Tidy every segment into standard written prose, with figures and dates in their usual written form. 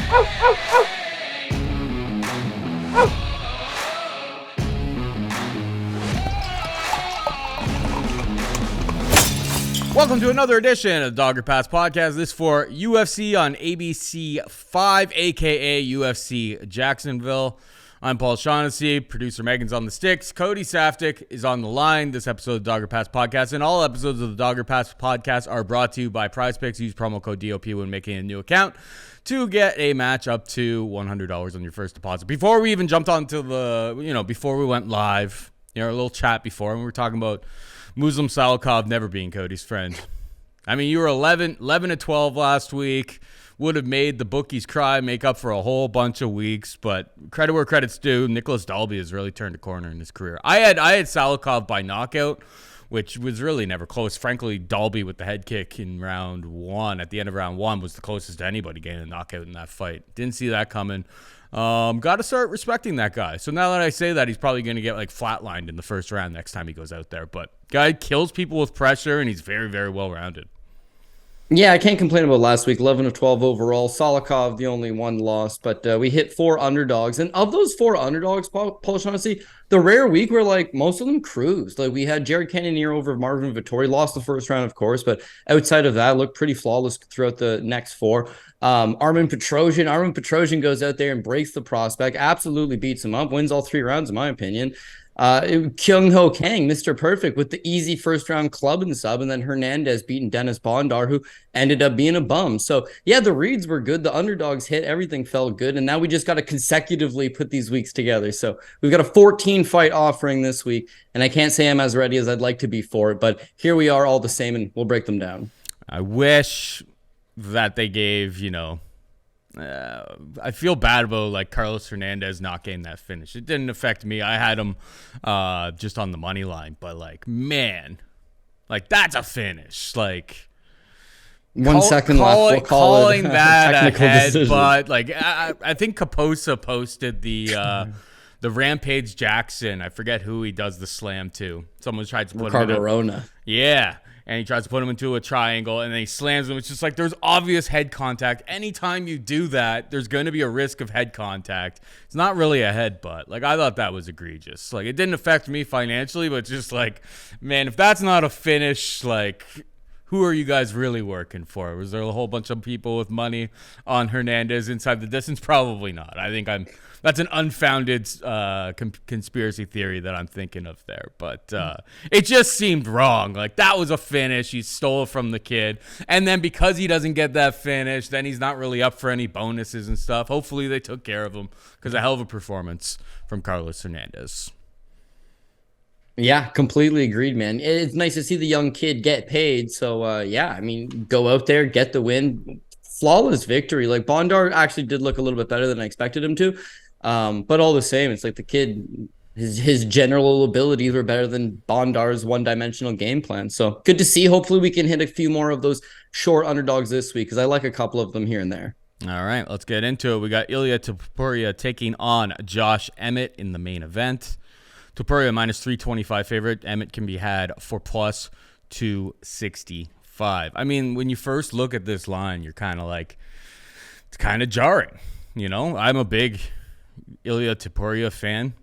Welcome to another edition of the Dogger Pass Podcast. This for UFC on ABC 5, a.k.a. UFC Jacksonville. I'm Paul Shaughnessy. Producer Megan's on the sticks. Cody Saftic is on the line. This episode of the Dogger Pass Podcast and all episodes of the Dogger Pass Podcast are brought to you by PrizePicks. Use promo code DOP when making a new account to get a match up to $100 on your first deposit. Before we even jumped onto before we went live, a little chat before, and we were talking about Muslim Salikov never being Cody's friend. I mean, you were 11-12 last week. Would have made the bookies cry, make up for a whole bunch of weeks. But credit where credit's due. Nicholas Dalby has really turned a corner in his career. I had Salikov by knockout, which was really never close. Frankly, Dalby with the head kick in round one, at the end of round one, was the closest to anybody getting a knockout in that fight. Didn't see that coming. Got to start respecting that guy. So now that I say that, he's probably going to get flatlined in the first round next time he goes out there. But guy kills people with pressure, and he's very, very well-rounded. Yeah, I can't complain about last week. 11 of 12 overall. Salikov, the only one loss, but we hit 4 underdogs. And of those 4 underdogs, Paul Shaughnessy, the rare week where most of them cruised. Like we had Jared Cannonier over Marvin Vettori, lost the first round, of course, but outside of that, looked pretty flawless throughout the next 4. Armen Petrosyan goes out there and breaks the prospect, absolutely beats him up, wins all 3 rounds, in my opinion. Kyung Ho Kang, Mr. Perfect, with the easy first round club and sub, and then Hernandez beating Dennis Bondar, who ended up being a bum. So yeah, the reads were good, the underdogs hit, everything felt good, and now we just got to consecutively put these weeks together. So we've got a 14 fight offering this week, and I can't say I'm as ready as I'd like to be for it, but here we are all the same, and we'll break them down. I wish that they gave, I feel bad about Carlos Hernandez not getting that finish. It didn't affect me. I had him just on the money line, but man, that's a finish. 1 second left. We'll calling that a head, decision. But I think Kaposa posted the Rampage Jackson. I forget who he does the slam to. Someone tried to put Ricardo him in Rona. Yeah. And he tries to put him into a triangle, and then he slams him. It's just there's obvious head contact. Anytime you do that, there's going to be a risk of head contact. It's not really a headbutt. I thought that was egregious. It didn't affect me financially, but just man, if that's not a finish, who are you guys really working for? Was there a whole bunch of people with money on Hernandez inside the distance? Probably not. I think that's an unfounded conspiracy theory that I'm thinking of there. But it just seemed wrong. That was a finish. He stole it from the kid. And then because he doesn't get that finish, then he's not really up for any bonuses and stuff. Hopefully they took care of him, because a hell of a performance from Carlos Hernandez. Yeah, completely agreed, man. It's nice to see the young kid get paid. So, go out there, get the win. Flawless victory. Bondar actually did look a little bit better than I expected him to. But all the same, it's the kid, his general abilities were better than Bondar's one-dimensional game plan. So good to see. Hopefully we can hit a few more of those short underdogs this week, because I like a couple of them here and there. All right, let's get into it. We got Ilia Topuria taking on Josh Emmett in the main event. Topuria minus 325 favorite. Emmett can be had for plus 265. I mean, when you first look at this line, you're kind of it's kind of jarring. I'm a big Ilia Topuria fan.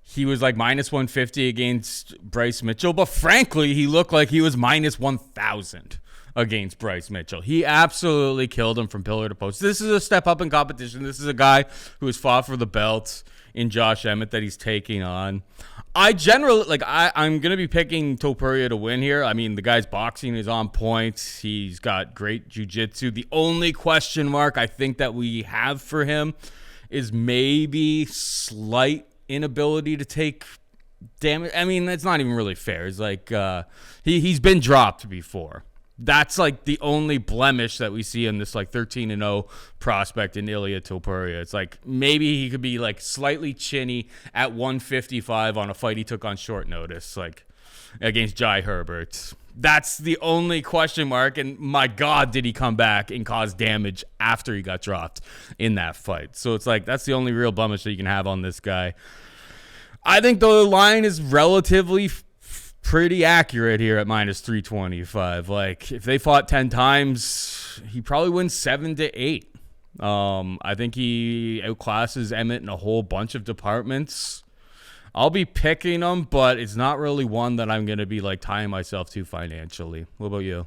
He was minus 150 against Bryce Mitchell, but frankly, he looked like he was minus 1,000 against Bryce Mitchell. He absolutely killed him from pillar to post. This is a step up in competition. This is a guy who has fought for the belt in Josh Emmett that he's taking on. I generally, I'm going to be picking Topuria to win here. I mean, the guy's boxing is on point. He's got great jiu-jitsu. The only question mark I think that we have for him is maybe slight inability to take damage. I mean, that's not even really fair. It's he's been dropped before. That's the only blemish that we see in this 13-0 prospect in Ilia Topuria. It's maybe he could be slightly chinny at 155 on a fight he took on short notice, against Jai Herbert. That's the only question mark, and my God, did he come back and cause damage after he got dropped in that fight. So it's that's the only real blemish that you can have on this guy. I think the line is relatively pretty accurate here at minus 325. If they fought 10 times, he probably wins 7 to 8. I think he outclasses Emmett in a whole bunch of departments. I'll be picking him, but it's not really one that I'm going to be like tying myself to financially. What about you?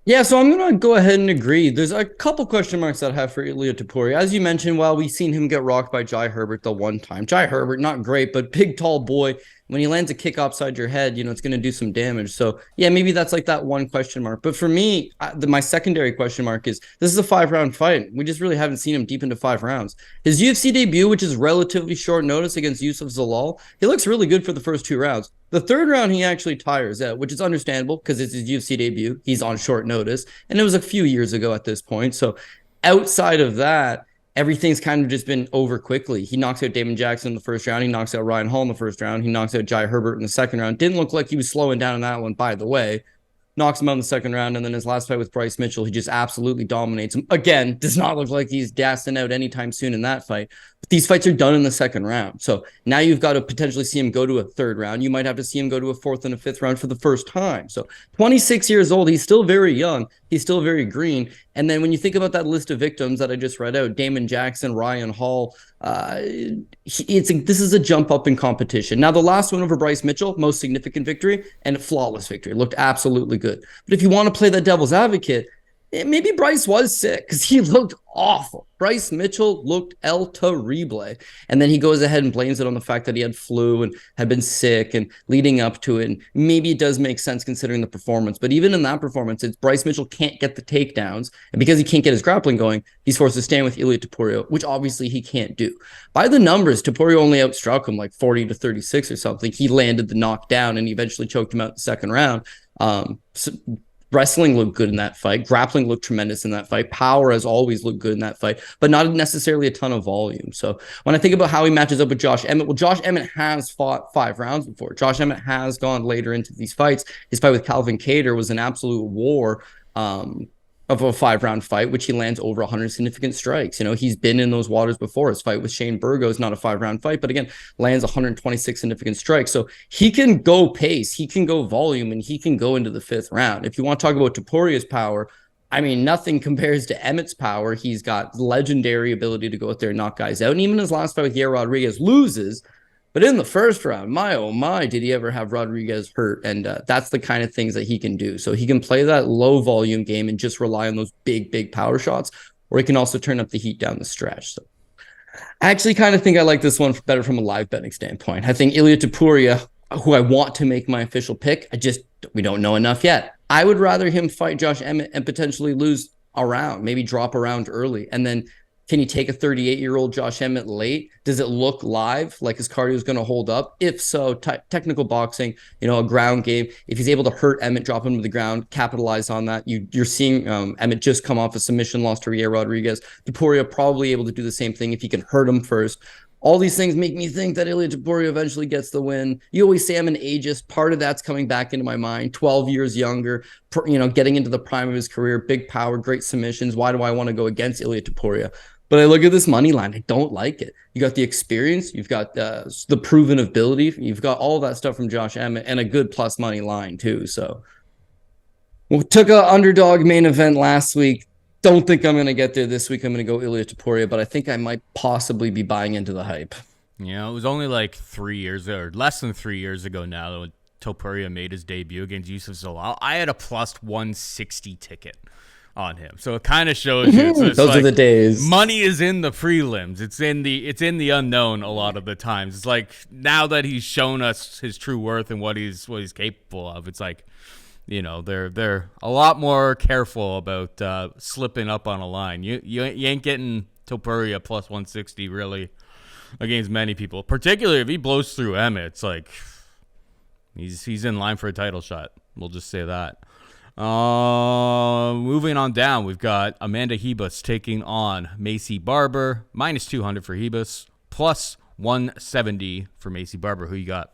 Yeah, so I'm going to go ahead and agree. There's a couple question marks that I have for Ilia Topuria. As you mentioned, while we've seen him get rocked by Jai Herbert the one time. Jai Herbert, not great, but big, tall boy. When he lands a kick upside your head, it's going to do some damage. So, yeah, maybe that's like that one question mark. But for me, my secondary question mark is this is a 5-round fight. We just really haven't seen him deep into 5 rounds. His UFC debut, which is relatively short notice against Yusuf Zalal, he looks really good for the first 2 rounds. The 3rd round, he actually tires out, which is understandable because it's his UFC debut. He's on short notice, and it was a few years ago at this point. So outside of that, everything's kind of just been over quickly. He knocks out Damon Jackson in the 1st round. He knocks out Ryan Hall in the 1st round. He knocks out Jai Herbert in the 2nd round. Didn't look like he was slowing down in that one, by the way. Knocks him out in the 2nd round, and then his last fight with Bryce Mitchell, he just absolutely dominates him. Again, does not look like he's gassing out anytime soon in that fight. But these fights are done in the 2nd round. So now you've got to potentially see him go to a 3rd round. You might have to see him go to a 4th and a 5th round for the first time. So 26 years old, he's still very young. He's still very green. And then when you think about that list of victims that I just read out, Damon Jackson, Ryan Hall, this is a jump up in competition. Now, the last one over Bryce Mitchell, most significant victory and a flawless victory. Looked absolutely good. But if you want to play that devil's advocate, maybe Bryce was sick because he looked awful. Bryce Mitchell looked el terrible. And then he goes ahead and blames it on the fact that he had flu and had been sick and leading up to it. And maybe it does make sense considering the performance. But even in that performance, it's Bryce Mitchell can't get the takedowns. And because he can't get his grappling going, he's forced to stand with Ilia Topuria, which obviously he can't do. By the numbers, Topuria only outstruck him like 40-36 or something. He landed the knockdown and he eventually choked him out in the 2nd round. Wrestling looked good in that fight. Grappling looked tremendous in that fight. Power has always looked good in that fight, but not necessarily a ton of volume. So when I think about how he matches up with Josh Emmett, well, Josh Emmett has fought 5 rounds before. Josh Emmett has gone later into these fights. His fight with Calvin Kattar was an absolute war of a 5-round fight, which he lands over 100 significant strikes. He's been in those waters before. His fight with Shane Burgos, not a 5-round fight, but again, lands 126 significant strikes. So he can go pace, he can go volume, and he can go into the 5th round. If you want to talk about Topuria's power, I mean, nothing compares to Emmett's power. He's got legendary ability to go out there and knock guys out. And even his last fight with Yair Rodriguez loses, but in the 1st round, my, oh my, did he ever have Rodriguez hurt? And that's the kind of things that he can do. So he can play that low volume game and just rely on those big, big power shots, or he can also turn up the heat down the stretch. So I actually kind of think I like this one better from a live betting standpoint. I think Ilia Topuria, who I want to make my official pick, we don't know enough yet. I would rather him fight Josh Emmett and potentially lose a round, maybe drop a round early, and then can you take a 38-year-old Josh Emmett late? Does it look live like his cardio is going to hold up? If so, technical boxing, a ground game. If he's able to hurt Emmett, drop him to the ground, capitalize on that. You're seeing Emmett just come off a submission loss to Yair Rodriguez. Topuria probably able to do the same thing if he can hurt him first. All these things make me think that Ilia Topuria eventually gets the win. You always say I'm an ageist. Part of that's coming back into my mind. 12 years younger, getting into the prime of his career, big power, great submissions. Why do I want to go against Ilia Topuria? But I look at this money line. I don't like it. You got the experience. You've got the proven ability. You've got all that stuff from Josh Emmett and a good plus money line too. So we took an underdog main event last week. Don't think I'm going to get there this week. I'm going to go Ilia Topuria, but I think I might possibly be buying into the hype. Yeah, it was only like 3 years or less than 3 years ago now when Topuria made his debut against Yusuf Zalal. I had a plus 160 ticket on him, so it kind of shows you. Those are the days. Money is in the prelims. It's in the unknown a lot of the times. It's like now that he's shown us his true worth and what he's capable of. It's like, they're a lot more careful about slipping up on a line. You ain't getting Topuria plus 160 really against many people, particularly if he blows through Emmett. It's like he's in line for a title shot. We'll just say that. Moving on down, we've got Amanda Ribas taking on Maycee Barber. Minus 200 for Ribas, plus 170 for Maycee Barber. Who you got?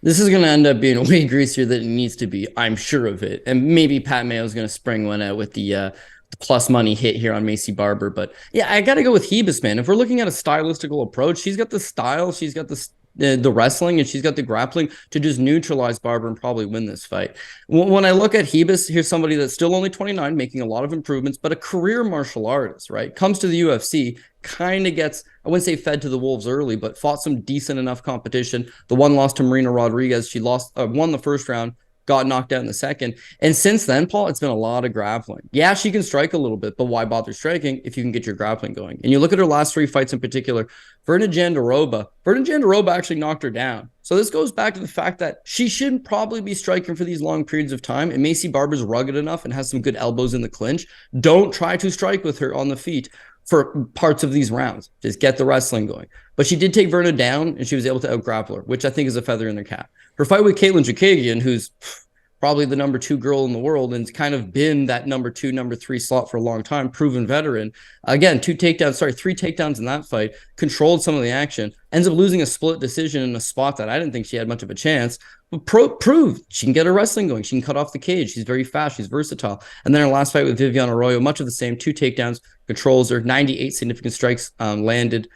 This is going to end up being way greasier than it needs to be. I'm sure of it. And maybe Pat Mayo is going to spring one out with the plus money hit here on Maycee Barber. But yeah, I got to go with Ribas, man. If we're looking at a stylistical approach, she's got the style. She's got the the wrestling and she's got the grappling to just neutralize Barber and probably win this fight. When I look at Ribas, here's somebody that's still only 29, making a lot of improvements, but a career martial artist, right? Comes to the UFC, kind of gets, I wouldn't say fed to the wolves early, but fought some decent enough competition. The one loss to Marina Rodriguez, she won the first round, got knocked out in the second. And since then, Paul, it's been a lot of grappling. Yeah, she can strike a little bit, but why bother striking if you can get your grappling going? And you look at her last 3 fights in particular, Virna Jandiroba actually knocked her down. So this goes back to the fact that she shouldn't probably be striking for these long periods of time. And Maycee Barber's rugged enough and has some good elbows in the clinch. Don't try to strike with her on the feet for parts of these rounds. Just get the wrestling going. But she did take Virna down, and she was able to out-grapple her, which I think is a feather in their cap. Her fight with Caitlin Chookagian, who's probably the number 2 girl in the world and kind of been that number 2, number 3 slot for a long time, proven veteran. Again, 3 takedowns in that fight, controlled some of the action, ends up losing a split decision in a spot that I didn't think she had much of a chance, but proved she can get her wrestling going. She can cut off the cage. She's very fast. She's versatile. And then her last fight with Viviane Arroyo, much of the same, 2 takedowns, controls her, 98 significant strikes landed.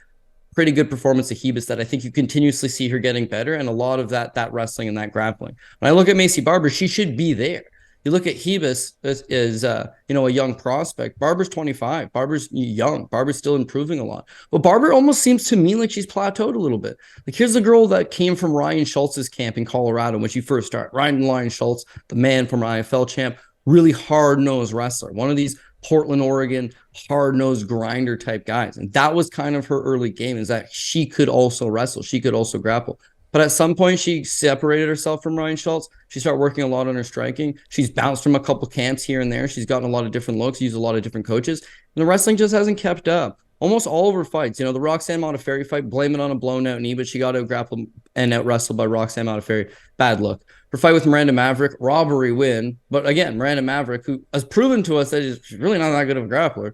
Pretty good performance of Ribas that I think you continuously see her getting better, and a lot of that wrestling and that grappling. When I look at Maycee Barber, she should be there. You look at Ribas as a young prospect. Barber's 25. Barber's young. Barber's still improving a lot. But Barber almost seems to me like she's plateaued a little bit. Like, here's the girl that came from Ryan Schultz's camp in Colorado when she first started. Ryan Schultz, the man from IFL champ, really hard-nosed wrestler. One of these Portland, Oregon, hard-nosed grinder type guys. And that was kind of her early game, is that she could also wrestle. She could also grapple. But at some point, she separated herself from Ryan Schultz. She started working a lot on her striking. She's bounced from a couple camps here and there. She's gotten a lot of different looks, used a lot of different coaches. And the wrestling just hasn't kept up. Almost all of her fights, the Roxanne Modafferi fight, blame it on a blown out knee, but she got out grappled and out wrestled by Roxanne Modafferi. Bad look. Her fight with Miranda Maverick, robbery win. But again, Miranda Maverick, who has proven to us that she's really not that good of a grappler,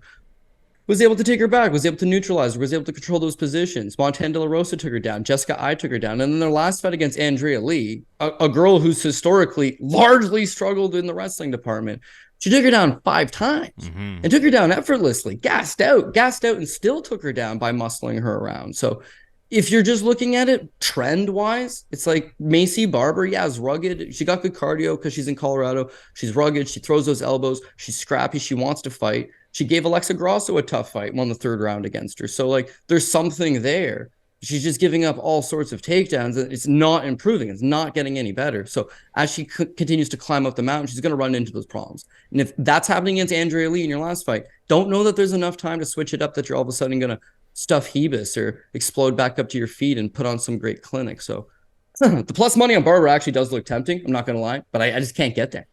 was able to take her back, was able to neutralize her, was able to control those positions. Montana De La Rosa took her down. Jessica I took her down. And then their last fight against Andrea Lee, a girl who's historically largely struggled in the wrestling department, she took her down 5 times and took her down effortlessly, gassed out, and still took her down by muscling her around. So if you're just looking at it trend-wise, it's like Maycee Barber, is rugged. She got good cardio because she's in Colorado. She's rugged. She throws those elbows. She's scrappy. She wants to fight. She gave Alexa Grasso a tough fight, won the 3rd round against her. So, there's something there. She's just giving up all sorts of takedowns. It's not improving. It's not getting any better. So as she continues to climb up the mountain, she's going to run into those problems. And if that's happening against Andrea Lee in your last fight, don't know that there's enough time to switch it up that you're all of a sudden going to stuff Ribas or explode back up to your feet and put on some great clinic. So the plus money on Barber actually does look tempting. I'm not going to lie, but I just can't get there.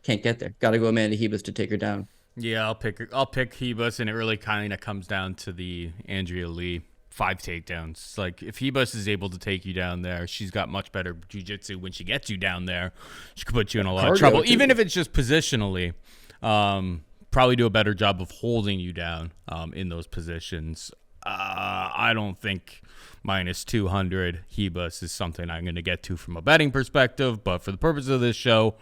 Got to go Amanda Ribas to take her down. Yeah, I'll pick Ribas, and it really kind of comes down to the Andrea Lee 5 takedowns. Like, if Ribas is able to take you down there, she's got much better jiu-jitsu. When she gets you down there, she could put you in a lot of trouble. Even if it's just positionally, probably do a better job of holding you down in those positions. I don't think minus 200 Ribas is something I'm going to get to from a betting perspective, but for the purpose of this show,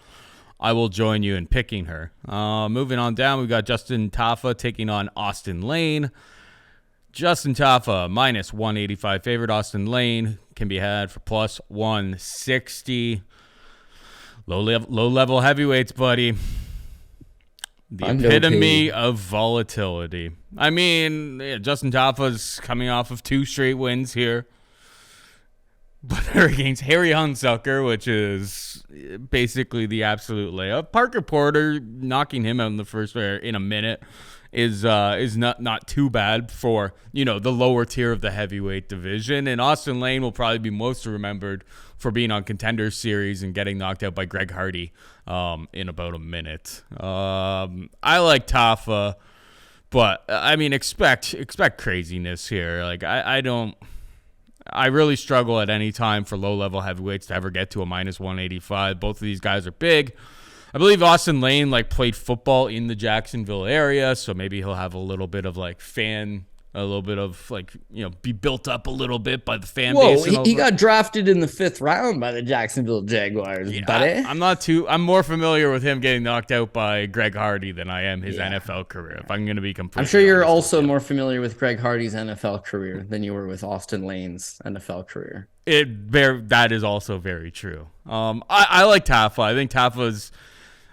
I will join you in picking her. Moving on down, we've got Justin Tafa taking on Austen Lane. Justin Tafa, minus 185 favorite. Austen Lane can be had for plus 160. Low-level heavyweights, buddy. The epitome of volatility. I mean, Justin Tafa's coming off of 2 straight wins here. But they're against Harry Hunsucker, which is basically the absolute layup. Parker Porter knocking him out in the first in a minute is not too bad for the lower tier of the heavyweight division. And Austen Lane will probably be most remembered for being on Contender Series and getting knocked out by Greg Hardy in about a minute. I like Tafa, but I mean expect craziness here. Like I really struggle at any time for low-level heavyweights to ever get to a minus 185. Both of these guys are big. I believe Austen Lane played football in the Jacksonville area, so maybe he'll have a little bit of be built up a little bit by the fan base. Whoa, he got drafted in the 5th round by the Jacksonville Jaguars, buddy. I'm more familiar with him getting knocked out by Greg Hardy than I am his NFL career, if I'm going to be completely I'm sure you're also more familiar with Greg Hardy's NFL career than you were with Austen Lane's NFL career. That is also very true. I like Tafa. I think Tafa's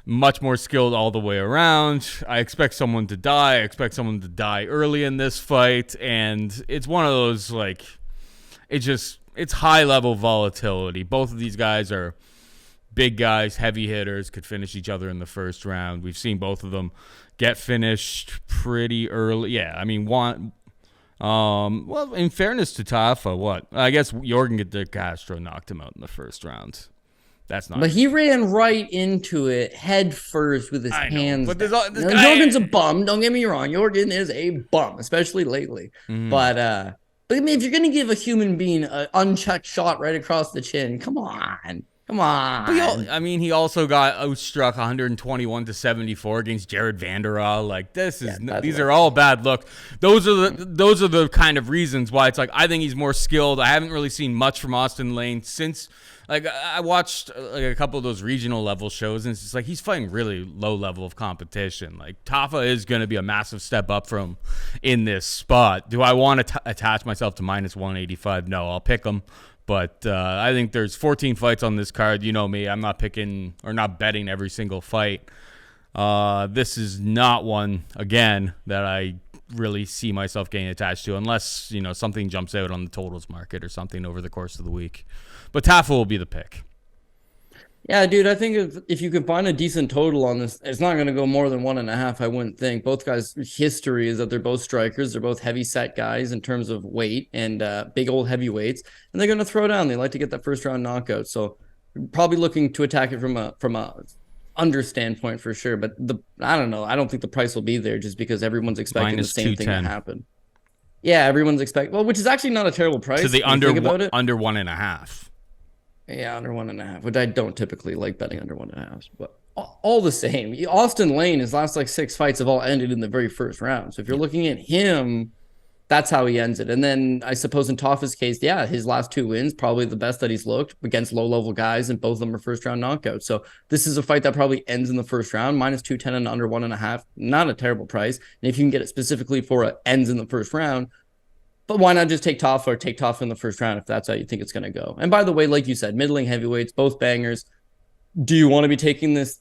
much more skilled all the way around. I expect someone to die. I expect someone to die early in this fight, and it's one of those like it's high level volatility. Both of these guys are big guys, heavy hitters, could finish each other in the first round. We've seen both of them get finished pretty early. Yeah, I mean, well, in fairness to Tafa, I guess Jorgen de Castro knocked him out in the first round. That's not. But he ran right into it head first with his hands. But Jorgen's a bum. Don't get me wrong. Jorgen is a bum, especially lately. But I mean, if you're gonna give a human being an unchecked shot right across the chin, come on. But he also got outstruck 121-74 against Jared Vanderall. Like these are all bad looks. Those are the kind of reasons why it's like I think he's more skilled. I haven't really seen much from Austen Lane since. Like I watched like a couple of those regional level shows, and it's just like he's fighting really low level of competition. Like Tafa is going to be a massive step up from in this spot. Do I want to attach myself to -185? No, I'll pick him. But I think there's 14 fights on this card. You know me, I'm not picking or not betting every single fight. This is not one again that I really see myself getting attached to, unless something jumps out on the totals market or something over the course of the week. But Tafa will be the pick. Yeah, dude, I think if you can find a decent total on this, it's not going to go more than 1.5, I wouldn't think. Both guys' history is that they're both strikers. They're both heavy set guys in terms of weight and big old heavyweights. And they're going to throw down. They like to get that first round knockout. So probably looking to attack it from a under standpoint for sure. But I don't know. I don't think the price will be there just because everyone's expecting the same thing to happen. Yeah, everyone's expecting. Well, which is actually not a terrible price. So the under 1.5. Yeah, under 1.5, which I don't typically like betting under 1.5. But all the same, Austen Lane, his last 6 fights have all ended in the very first round. So if you're looking at him, that's how he ends it. And then I suppose in Tafa's case, yeah, his last 2 wins, probably the best that he's looked against low-level guys, and both of them are first-round knockouts. So this is a fight that probably ends in the first round, -210 and under 1.5. Not a terrible price. And if you can get it specifically for it ends in the first round, but why not just take Tafa in the first round if that's how you think it's going to go? And by the way, like you said, middling heavyweights, both bangers. Do you want to be taking this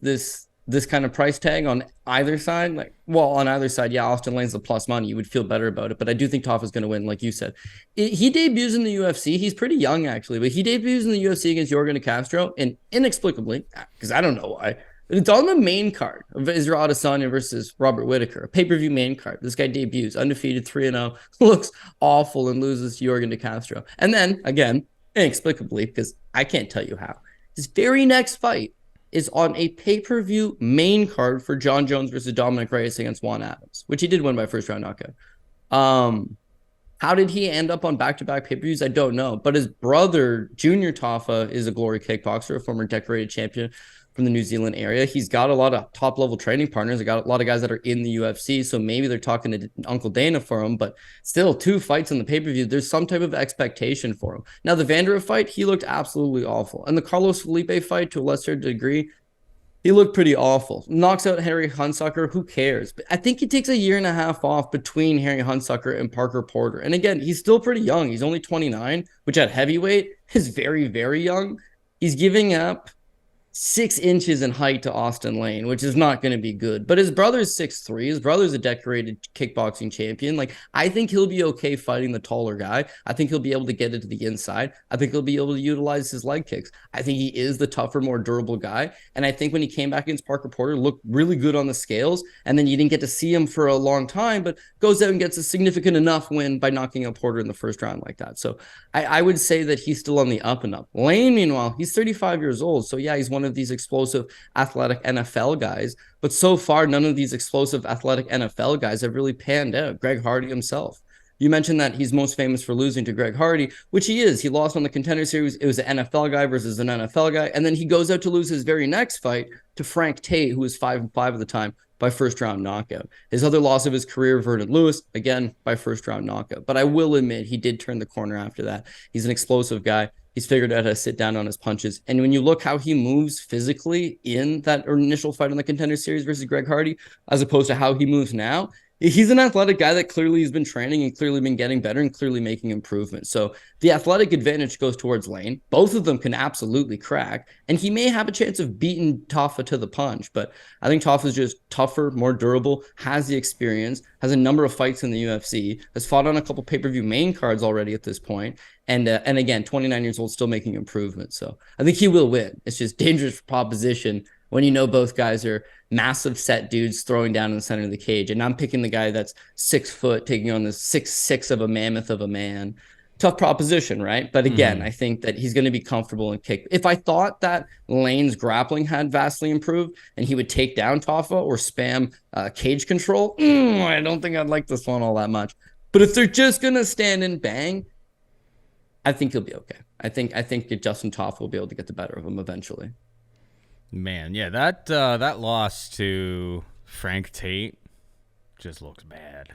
kind of price tag on either side? On either side, yeah, Austen Lane's the plus money. You would feel better about it. But I do think Tafa's going to win, like you said. He debuts in the UFC. He's pretty young, actually. But he debuts in the UFC against Jorgen de Castro. And inexplicably, because I don't know why, it's on the main card of Israel Adesanya versus Robert Whittaker, a pay-per-view main card. This guy debuts, undefeated, 3-0, looks awful and loses to Jorgen de Castro. And then, again, inexplicably, because I can't tell you how, his very next fight is on a pay-per-view main card for John Jones versus Dominic Reyes against Juan Adams, which he did win by first-round knockout. How did he end up on back-to-back pay-per-views? I don't know. But his brother, Junior Tafa, is a glory kickboxer, a former decorated champion from the New Zealand area. He's got a lot of top-level training partners. They got a lot of guys that are in the UFC, so maybe they're talking to Uncle Dana for him, but still 2 fights in the pay-per-view. There's some type of expectation for him. Now, the Vanderbilt fight, he looked absolutely awful. And the Carlos Felipe fight, to a lesser degree, he looked pretty awful. Knocks out Harry Hunsucker. Who cares? But I think he takes 1.5 years off between Harry Hunsucker and Parker Porter. And again, he's still pretty young. He's only 29, which at heavyweight is very, very young. He's giving up 6 inches in height to Austen Lane, which is not going to be good. But his brother's 6'3". His brother's a decorated kickboxing champion. I think he'll be okay fighting the taller guy. I think he'll be able to get it to the inside. I think he'll be able to utilize his leg kicks. I think he is the tougher, more durable guy. And I think when he came back against Parker Porter, looked really good on the scales. And then you didn't get to see him for a long time, but goes out and gets a significant enough win by knocking out Porter in the first round like that. So I would say that he's still on the up and up. Lane, meanwhile, he's 35 years old. So yeah, he's one of these explosive athletic NFL guys, but so far none of these explosive athletic NFL guys have really panned out. Greg Hardy himself, you mentioned that he's most famous for losing to Greg Hardy, which he is. He lost on the Contender Series. It was an NFL guy versus an NFL guy, and then he goes out to lose his very next fight to Frank Tate, who was 5-5 at the time, by first round knockout. His other loss of his career, Vernon Lewis, again by first round knockout. But I will admit he did turn the corner after that. He's an explosive guy. He's figured out how to sit down on his punches. And when you look how he moves physically in that initial fight on the Contender Series versus Greg Hardy, as opposed to how he moves now, He's an athletic guy that clearly has been training and clearly been getting better and clearly making improvements. So the athletic advantage goes towards Lane. Both of them can absolutely crack, and he may have a chance of beating Tafa to the punch. But I think Tafa's just tougher, more durable, has the experience, has a number of fights in the UFC, has fought on a couple pay-per-view main cards already at this point, and again, 29 years old, still making improvements. So I think he will win. It's just dangerous proposition when you know both guys are massive set dudes throwing down in the center of the cage. And I'm picking the guy that's 6 foot, taking on this 6'6" of a mammoth of a man. Tough proposition, right? But again, I think that he's going to be comfortable and kick. If I thought that Lane's grappling had vastly improved and he would take down Tafa or spam cage control, I don't think I'd like this one all that much. But if they're just going to stand and bang, I think he'll be okay. I think Justin Tafa will be able to get the better of him eventually. Man, yeah, that loss to Frank Tate just looks bad.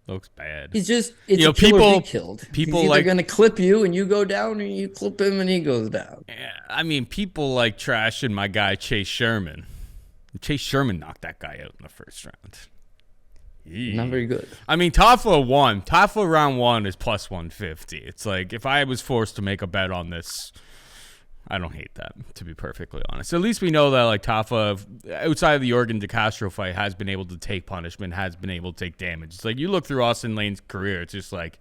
It's a killer be killed. People He's either going to clip you and you go down, or you clip him and he goes down. Yeah, I mean, people like trashing my guy Chase Sherman. Chase Sherman knocked that guy out in the first round. Not very good. I mean, Tafa won. Tafa round 1 is plus 150. It's like, if I was forced to make a bet on this, I don't hate that, to be perfectly honest. At least we know that, like, Tafa, outside of the Organ de Castro fight, has been able to take punishment, has been able to take damage. It's like, you look through Austen Lane's career, it's just like,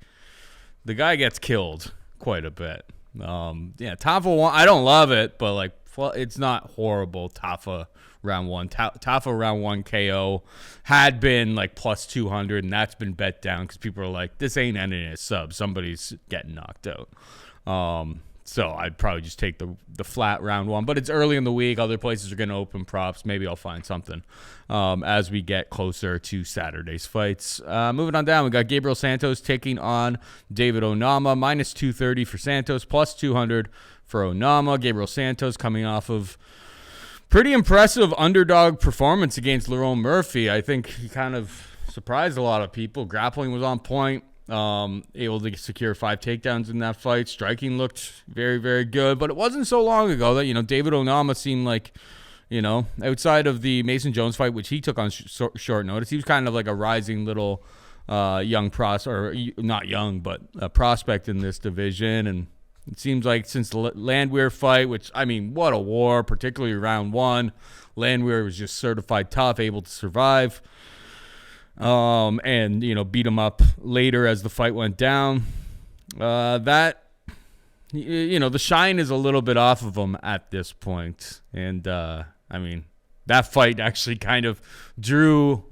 the guy gets killed quite a bit. Yeah, Tafa won. I don't love it, but, like, well, it's not horrible. Tafa round 1. Tafa round 1 KO had been, like, plus 200, and that's been bet down because people are like, this ain't ending in a sub. Somebody's getting knocked out. So I'd probably just take the flat round 1. But it's early in the week. Other places are going to open props. Maybe I'll find something as we get closer to Saturday's fights. Moving on down, we got Gabriel Santos taking on David Onama. Minus 230 for Santos, plus 200 for Onama. Gabriel Santos coming off of pretty impressive underdog performance against Lerone Murphy. I think he kind of surprised a lot of people. Grappling was on point. Able to secure 5 takedowns in that fight. Striking looked very, very good, but it wasn't so long ago that, David Onama seemed like, outside of the Mason Jones fight, which he took on short notice, he was kind of like a rising little young not young, but a prospect in this division. And it seems like since the Landwehr fight, which, I mean, what a war, particularly round 1, Landwehr was just certified tough, able to survive. And beat him up later as the fight went down. The shine is a little bit off of him at this point. And, I mean, that fight actually kind of drew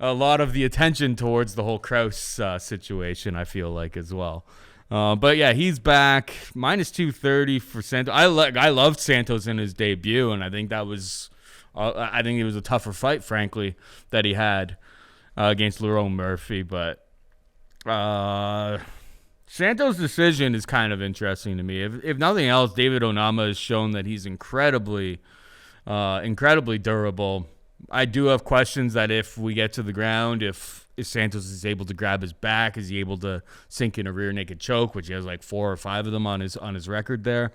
a lot of the attention towards the whole Kraus situation, I feel like, as well. But yeah, he's back. Minus 230 for Santos. I loved Santos in his debut, and I think that was, I think it was a tougher fight, frankly, that he had against Lerone Murphy. But Santos' decision is kind of interesting to me. If nothing else, David Onama has shown that he's incredibly durable. I do have questions that if we get to the ground, if Santos is able to grab his back, is he able to sink in a rear naked choke, which he has like 4 or 5 of them on his record there.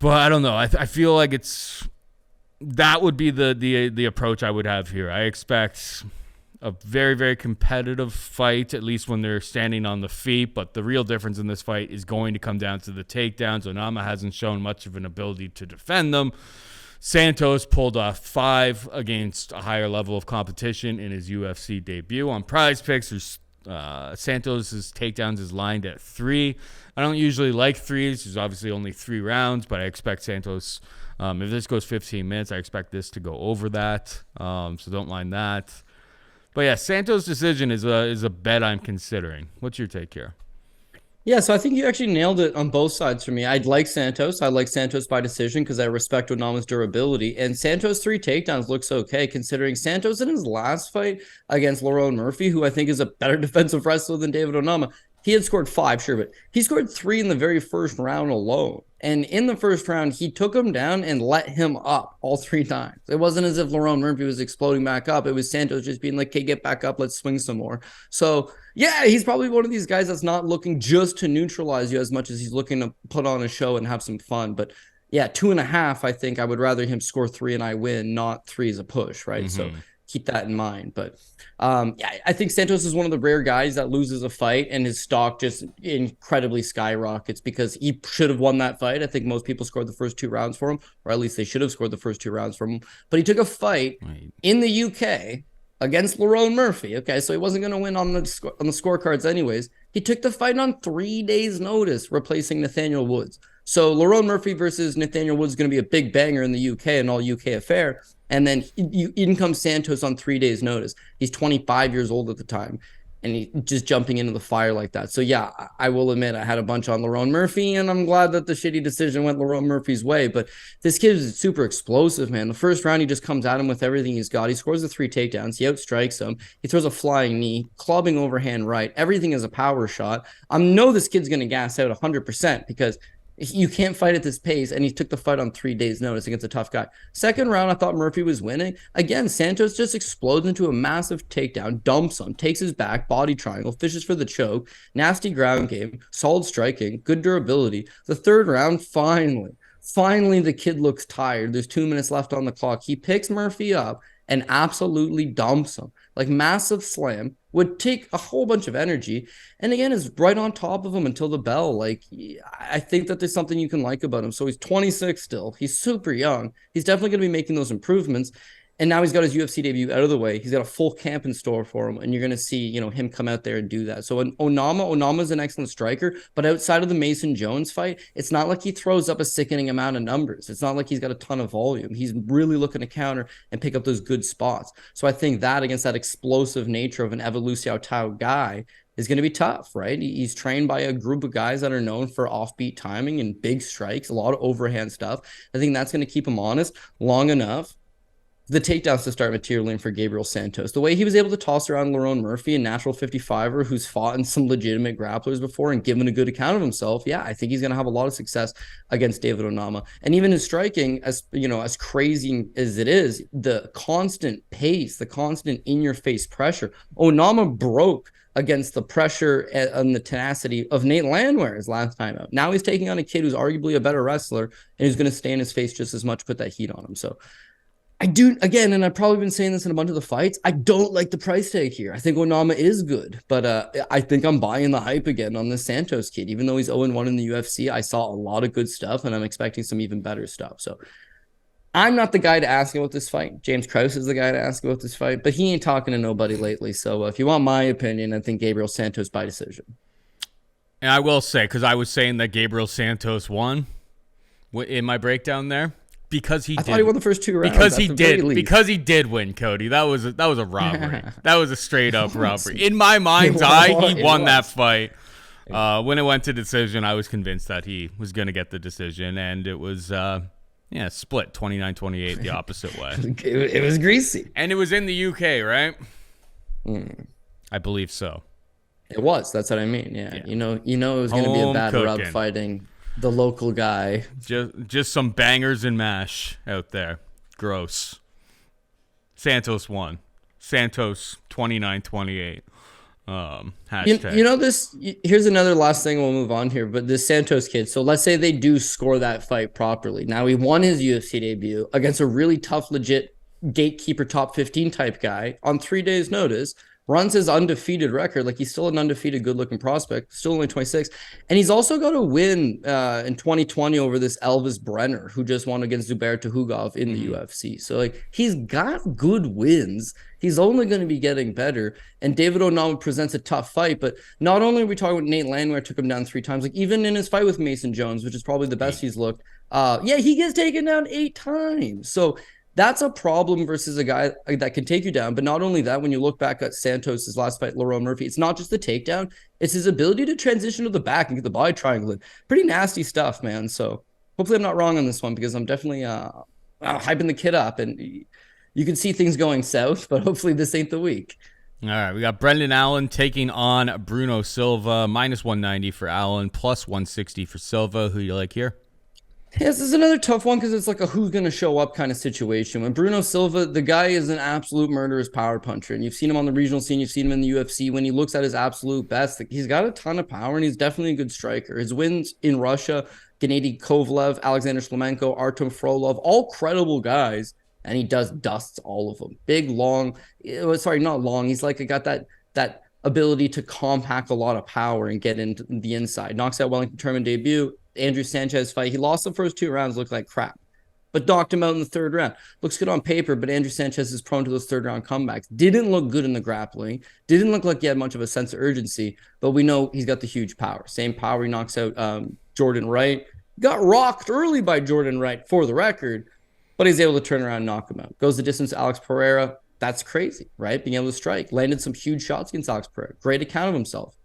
But I don't know. I feel like that would be the approach I would have here. I expect a very, very competitive fight, at least when they're standing on the feet. But the real difference in this fight is going to come down to the takedowns. Onama hasn't shown much of an ability to defend them. Santos pulled off 5 against a higher level of competition in his UFC debut. On Prize Picks, Santos' takedowns is lined at 3. I don't usually like 3s. There's obviously only 3 rounds, but I expect Santos, if this goes 15 minutes, I expect this to go over that. So don't line that. But yeah, Santos' decision is a bet I'm considering. What's your take here? Yeah, so I think you actually nailed it on both sides for me. I'd like Santos. I like Santos by decision because I respect Onama's durability. And Santos' 3 takedowns looks okay, considering Santos in his last fight against Lerone Murphy, who I think is a better defensive wrestler than David Onama, he had scored 5, sure, but he scored 3 in the very first round alone. And in the first round, he took him down and let him up all 3 times. It wasn't as if Lerone Murphy was exploding back up. It was Santos just being like, okay, get back up, let's swing some more. So, yeah, he's probably one of these guys that's not looking just to neutralize you as much as he's looking to put on a show and have some fun. But, yeah, 2.5, I think I would rather him score 3 and I win, not 3 as a push, right? Mm-hmm. So keep that in mind. But yeah, I think Santos is one of the rare guys that loses a fight and his stock just incredibly skyrockets because he should have won that fight. I think most people scored the first 2 rounds for him, or at least they should have scored the first 2 rounds for him. But he took a fight in the UK against Lerone Murphy. Okay, so he wasn't going to win on the scorecards anyways. He took the fight on 3 days' notice, replacing Nathaniel Woods. So Lerone Murphy versus Nathaniel Woods is going to be a big banger in the UK, an all-UK affair. And then in comes Santos on 3 days' notice. He's 25 years old at the time, and he's just jumping into the fire like that. So yeah, I will admit I had a bunch on Lerone Murphy, and I'm glad that the shitty decision went Lerone Murphy's way. But this kid is super explosive, man. The first round, he just comes at him with everything he's got. He scores the 3 takedowns. He outstrikes him. He throws a flying knee, clubbing overhand right. Everything is a power shot. I know this kid's going to gas out 100% because you can't fight at this pace, and he took the fight on 3 days' notice against a tough guy. Second round, I thought Murphy was winning. Again, Santos just explodes into a massive takedown, dumps him, takes his back, body triangle, fishes for the choke, nasty ground game, solid striking, good durability. The third round, finally, the kid looks tired. There's 2 minutes left on the clock. He picks Murphy up and absolutely dumps him. Like, massive slam, would take a whole bunch of energy, and again is right on top of him until the bell. Like, I think that there's something you can like about him. So he's 26 still. He's super young. He's definitely going to be making those improvements. And now he's got his UFC debut out of the way. He's got a full camp in store for him, and you're going to see, him come out there and do that. So Onama's an excellent striker, but outside of the Mason Jones fight, it's not like he throws up a sickening amount of numbers. It's not like he's got a ton of volume. He's really looking to counter and pick up those good spots. So I think that against that explosive nature of an Evolution Tao guy is going to be tough, right? He's trained by a group of guys that are known for offbeat timing and big strikes, a lot of overhand stuff. I think that's going to keep him honest long enough the takedowns to start materializing for Gabriel Santos. The way he was able to toss around Lerone Murphy, a natural 55er who's fought in some legitimate grapplers before and given a good account of himself, yeah, I think he's going to have a lot of success against David Onama. And even his striking, as crazy as it is, the constant pace, the constant in-your-face pressure, Onama broke against the pressure and the tenacity of Nate Landwehr his last time out. Now he's taking on a kid who's arguably a better wrestler and who's going to stay in his face just as much, put that heat on him. So I do, again, and I've probably been saying this in a bunch of the fights, I don't like the price tag here. I think Onama is good, but I think I'm buying the hype again on this Santos kid. Even though he's 0-1 in the UFC, I saw a lot of good stuff, and I'm expecting some even better stuff. So I'm not the guy to ask about this fight. James Krause is the guy to ask about this fight, but he ain't talking to nobody lately. So if you want my opinion, I think Gabriel Santos by decision. And I will say, because I was saying that Gabriel Santos won in my breakdown there, because I thought he won the first 2 rounds. Because he did win, Cody. That was a robbery. That was a straight up robbery. In my mind's eye, he won that fight. When it went to decision, I was convinced that he was going to get the decision, and it was split 29-28 the opposite way. It was greasy, and it was in the UK, right? I believe so. It was. That's what I mean. Yeah. You know, it was going to be a bad rub fighting the local guy. Just some bangers and mash out there. Gross. Santos won. Santos 29-28. Hashtag. Here's another last thing, we'll move on here, but this Santos kid, so let's say they do score that fight properly. Now, he won his UFC debut against a really tough, legit gatekeeper top 15 type guy on 3 days notice, runs his undefeated record. Like, he's still an undefeated, good-looking prospect, still only 26. And he's also got a win in 2020 over this Elvis Brenner, who just won against Zubair Tuhugov in the UFC. So, like, he's got good wins. He's only going to be getting better. And David Onama presents a tough fight. But not only are we talking about Nate Landwehr took him down 3 times, like, even in his fight with Mason Jones, which is probably the best he's looked, he gets taken down 8 times. So that's a problem versus a guy that can take you down. But not only that, when you look back at Santos' last fight, Lerone Murphy, it's not just the takedown, it's his ability to transition to the back and get the body triangle in. Pretty nasty stuff, man. So hopefully I'm not wrong on this one, because I'm definitely hyping the kid up. And you can see things going south, but hopefully this ain't the week. All right, we got Brendan Allen taking on Bruno Silva, minus 190 for Allen, plus 160 for Silva. Who you like here? Yes, this is another tough one because it's like a who's going to show up kind of situation. When Bruno Silva, the guy is an absolute murderous power puncher, and you've seen him on the regional scene, you've seen him in the UFC. When he looks at his absolute best, he's got a ton of power, and he's definitely a good striker. His wins in Russia, Gennady Kovalev, Alexander Shlemenko, Artem Frolov, all credible guys. and he dusts all of them. Big, long, sorry, not long. He's like, got that ability to compact a lot of power and get into the inside. Knocks out Wellington Turman debut. Andrew Sanchez fight. He lost the first 2 rounds, looked like crap, but knocked him out in the 3rd round. Looks good on paper, but Andrew Sanchez is prone to those 3rd round comebacks. Didn't look good in the grappling. Didn't look like he had much of a sense of urgency, but we know he's got the huge power. Same power. He knocks out Jordan Wright. Got rocked early by Jordan Wright, for the record, but he's able to turn around and knock him out. Goes the distance to Alex Pereira. That's crazy, right? Being able to strike. Landed some huge shots against Alex Pereira. Great account of himself.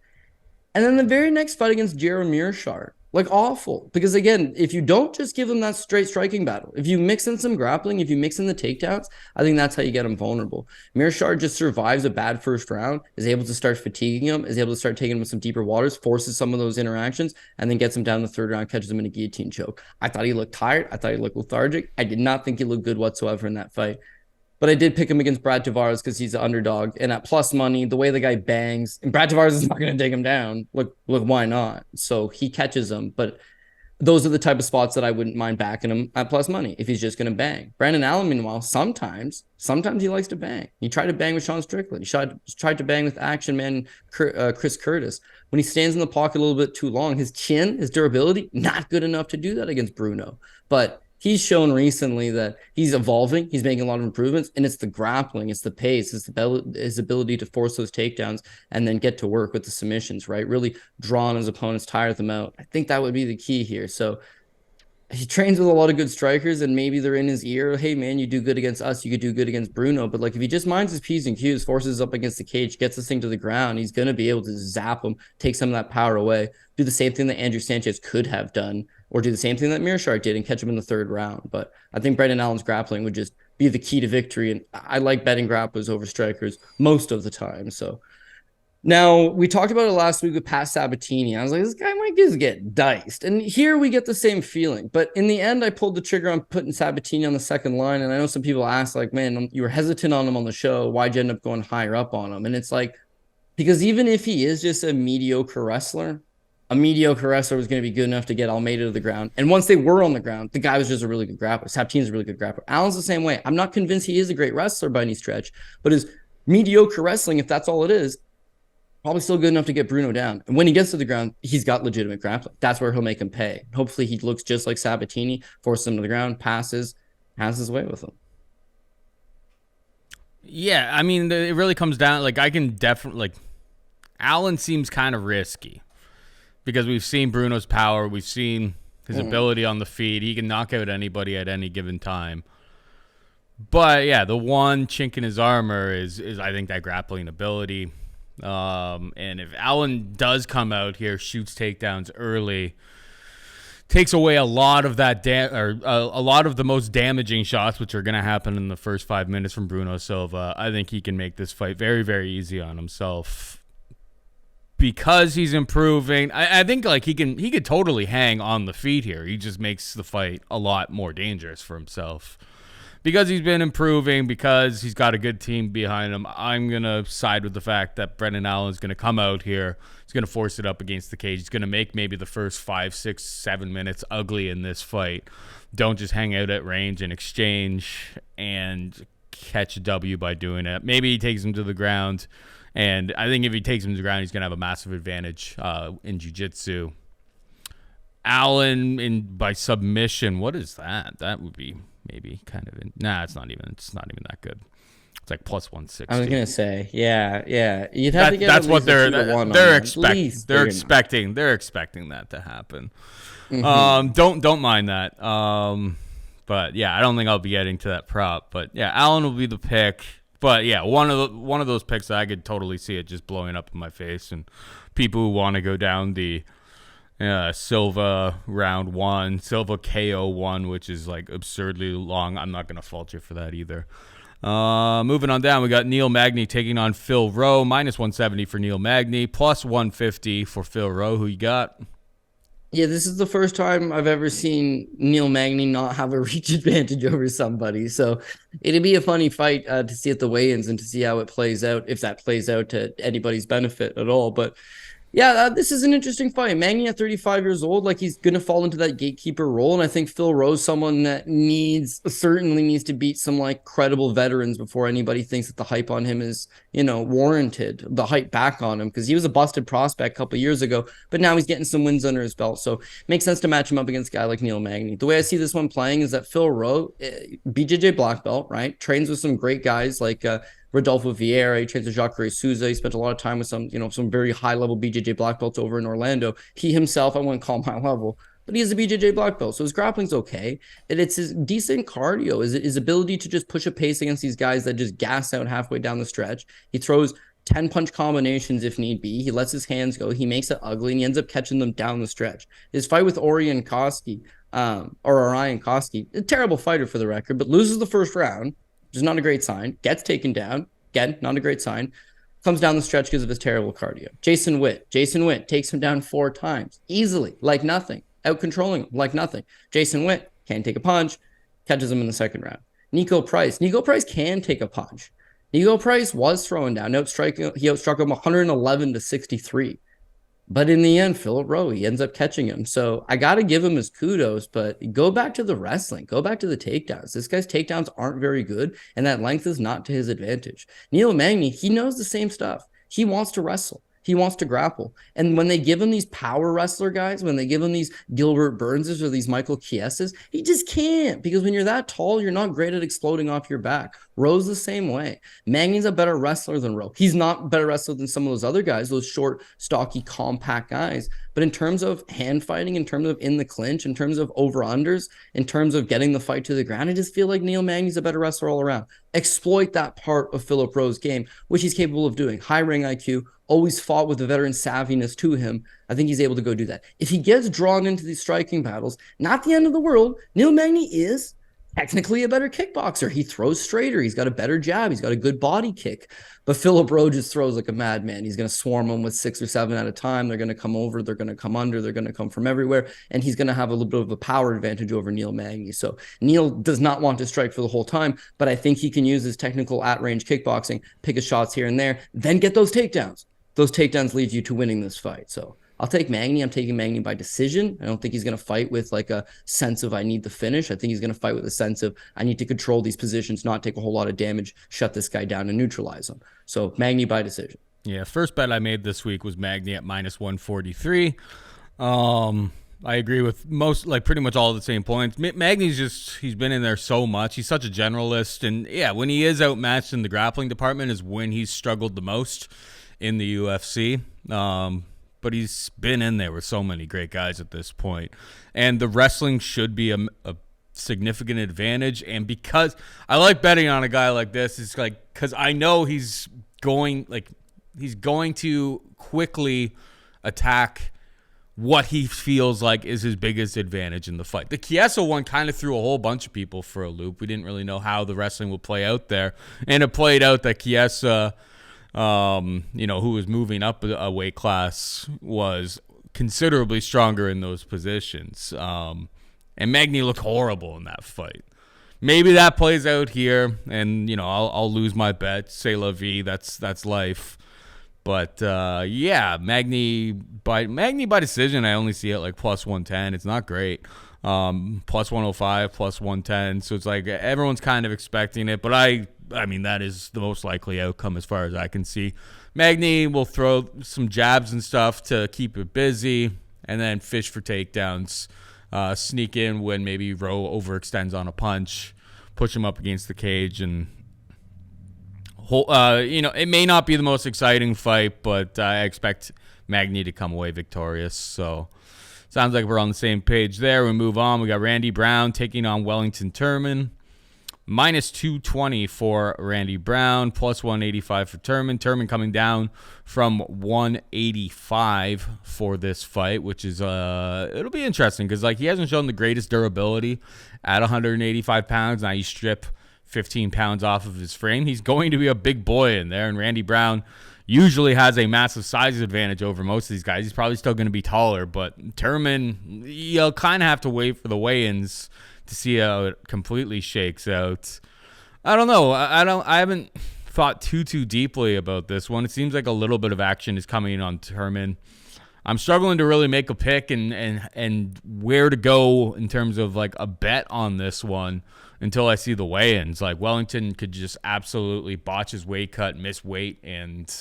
And then the very next fight against Jared Mearshart. Like, awful. Because, again, if you don't just give them that straight striking battle, if you mix in some grappling, if you mix in the takedowns, I think that's how you get them vulnerable. Mearshart just survives a bad first round, is able to start fatiguing him, is able to start taking him with some deeper waters, forces some of those interactions, and then gets him down the 3rd round, catches him in a guillotine choke. I thought he looked tired. I thought he looked lethargic. I did not think he looked good whatsoever in that fight. But I did pick him against Brad Tavares because he's an underdog. And at plus money, the way the guy bangs, and Brad Tavares is not going to take him down. Look, why not? So he catches him. But those are the type of spots that I wouldn't mind backing him at plus money if he's just going to bang. Brandon Allen, meanwhile, sometimes he likes to bang. He tried to bang with Sean Strickland. He tried to bang with Action Man Chris Curtis. When he stands in the pocket a little bit too long, his chin, his durability, not good enough to do that against Bruno. But he's shown recently that he's evolving. He's making a lot of improvements, and it's the grappling, it's the pace, it's his ability to force those takedowns and then get to work with the submissions, right? Really draw on his opponents, tire them out. I think that would be the key here. So he trains with a lot of good strikers, and maybe they're in his ear. Hey, man, you do good against us. You could do good against Bruno. But like, if he just minds his P's and Q's, forces up against the cage, gets this thing to the ground, he's going to be able to zap him, take some of that power away, do the same thing that Andrew Sanchez could have done, or do the same thing that Mearshart did and catch him in the 3rd round. But I think Brendan Allen's grappling would just be the key to victory. And I like betting grapplers over strikers most of the time. So now, we talked about it last week with Pat Sabatini. I was like, this guy might just get diced. And here we get the same feeling. But in the end, I pulled the trigger on putting Sabatini on the 2nd line. And I know some people ask, like, man, you were hesitant on him on the show. Why'd you end up going higher up on him? And it's like, because even if he is just a mediocre wrestler was going to be good enough to get Almeida to the ground. And once they were on the ground, the guy was just a really good grappler. Sabatini's a really good grappler. Allen's the same way. I'm not convinced he is a great wrestler by any stretch, but his mediocre wrestling, if that's all it is, probably still good enough to get Bruno down. And when he gets to the ground, he's got legitimate grappling. That's where he'll make him pay. Hopefully he looks just like Sabatini, forces him to the ground, passes, has his way with him. Yeah, I mean, it really comes down, like, I can definitely, like, Allen seems kind of risky because we've seen Bruno's power. We've seen his ability on the feet. He can knock out anybody at any given time. But, yeah, the one chink in his armor is I think, that grappling ability. And if Allen does come out here, shoots takedowns early, takes away a lot of that a lot of the most damaging shots, which are going to happen in the first 5 minutes from Bruno Silva, I think he can make this fight very, very easy on himself because he's improving. I think like he could totally hang on the feet here. He just makes the fight a lot more dangerous for himself. Because he's been improving, because he's got a good team behind him, I'm going to side with the fact that Brendan Allen is going to come out here. He's going to force it up against the cage. He's going to make maybe the first 5, 6, 7 minutes ugly in this fight. Don't just hang out at range and exchange and catch a W by doing it. Maybe he takes him to the ground, and I think if he takes him to the ground, he's going to have a massive advantage in jiu-jitsu. Allen by submission, what is that? That would be... maybe kind of it's not even that good. It's like plus 160. I was gonna say, yeah. You'd have to get that's what they're expecting that to happen. Mm-hmm. Don't mind that. But yeah, I don't think I'll be getting to that prop. But yeah, Allen will be the pick. But yeah, one of those picks that I could totally see it just blowing up in my face, and people who want to go down the Silva round 1, Silva KO 1, which is like absurdly long. I'm not going to fault you for that either. Moving on down, we got Neil Magny taking on Phil Rowe. Minus 170 for Neil Magny, plus 150 for Phil Rowe. Who you got? Yeah, this is the first time I've ever seen Neil Magny not have a reach advantage over somebody. So it'd be a funny fight to see at the weigh-ins and to see how it plays out, if that plays out to anybody's benefit at all. But Yeah, this is an interesting fight. Magny at 35 years old, like he's going to fall into that gatekeeper role. And I think Phil Rowe's someone that certainly needs to beat some like credible veterans before anybody thinks that the hype on him is, warranted. The hype back on him because he was a busted prospect a couple years ago, but now he's getting some wins under his belt. So it makes sense to match him up against a guy like Neil Magny. The way I see this one playing is that Phil Rowe, BJJ black belt, right? Trains with some great guys like, Rodolfo Vieira, he trains with Jacques Souza. He spent a lot of time with some very high level BJJ black belts over in Orlando. He himself, I wouldn't call him high level, but he is a BJJ black belt, so his grappling's okay. And it's his decent cardio, his ability to just push a pace against these guys that just gas out halfway down the stretch. He throws 10 punch combinations if need be. He lets his hands go. He makes it ugly, and he ends up catching them down the stretch. His fight with Orion Koski, a terrible fighter for the record, but loses the first round, which is not a great sign. Gets taken down. Again, not a great sign. Comes down the stretch because of his terrible cardio. Jason Witt takes him down 4 times. Easily, like nothing. Out controlling him, like nothing. Jason Witt can't take a punch. Catches him in the second round. Nico Price can take a punch. Nico Price was throwing down. He outstruck him 111 to 63. But in the end, Philip Rowe, he ends up catching him. So I got to give him his kudos, but go back to the wrestling. Go back to the takedowns. This guy's takedowns aren't very good, and that length is not to his advantage. Neil Magny, he knows the same stuff. He wants to wrestle. He wants to grapple. And when they give him these power wrestler guys, when they give him these Gilbert Burnses or these Michael Chieses, he just can't, because when you're that tall, you're not great at exploding off your back. Rowe's the same way. Magny's a better wrestler than Rowe. He's not a better wrestler than some of those other guys, those short, stocky, compact guys. But in terms of hand fighting, in terms of in the clinch, in terms of over-unders, in terms of getting the fight to the ground, I just feel like Neil Magny's a better wrestler all around. Exploit that part of Philip Rowe's game, which he's capable of doing. High ring IQ, always fought with the veteran savviness to him. I think he's able to go do that. If he gets drawn into these striking battles, not the end of the world. Neil Magny is technically a better kickboxer. He throws straighter. He's got a better jab. He's got a good body kick. But Philip Rowe just throws like a madman. He's going to swarm them with 6 or 7 at a time. They're going to come over. They're going to come under. They're going to come from everywhere. And he's going to have a little bit of a power advantage over Neil Magny. So Neil does not want to strike for the whole time, but I think he can use his technical at-range kickboxing, pick his shots here and there, then get those takedowns. Those takedowns lead you to winning this fight. So I'll take Magny. I'm taking Magny by decision. I don't think he's going to fight with like a sense of I need the finish. I think he's going to fight with a sense of I need to control these positions, not take a whole lot of damage, shut this guy down and neutralize him. So Magny by decision. Yeah, first bet I made this week was Magny at minus 143. I agree with pretty much all the same points. Magny's he's been in there so much. He's such a generalist. And yeah, when he is outmatched in the grappling department is when he's struggled the most in the UFC. But he's been in there with so many great guys at this point. And the wrestling should be a significant advantage. And because I like betting on a guy like this, it's like, because I know he's going to quickly attack what he feels like is his biggest advantage in the fight. The Chiesa one kind of threw a whole bunch of people for a loop. We didn't really know how the wrestling would play out there. And it played out that Chiesa, who was moving up a weight class, was considerably stronger in those positions. And Magny looked horrible in that fight. Maybe that plays out here, and I'll lose my bet. C'est la vie. That's life. But Magny by decision. I only see it like plus 110. It's not great. Plus 105, plus 110. So it's like everyone's kind of expecting it, but I mean, that is the most likely outcome as far as I can see. Magny will throw some jabs and stuff to keep it busy, and then fish for takedowns. Sneak in when maybe Rowe overextends on a punch, push him up against the cage, and it may not be the most exciting fight, but I expect Magny to come away victorious. So sounds like we're on the same page there. We move on. We got Randy Brown taking on Wellington Turman. Minus 220 for Randy Brown, plus 185 for Turman. Turman coming down from 185 for this fight, which is it'll be interesting because he hasn't shown the greatest durability at 185 pounds. Now you strip 15 pounds off of his frame, he's going to be a big boy in there. And Randy Brown usually has a massive size advantage over most of these guys. He's probably still going to be taller, but Turman, you'll kind of have to wait for the weigh-ins to see how it completely shakes out. I don't know. I haven't thought too deeply about this one. It seems like a little bit of action is coming in on Turman. I'm struggling to really make a pick and where to go in terms of like a bet on this one until I see the weigh-ins. Like Wellington could just absolutely botch his weight cut, miss weight, and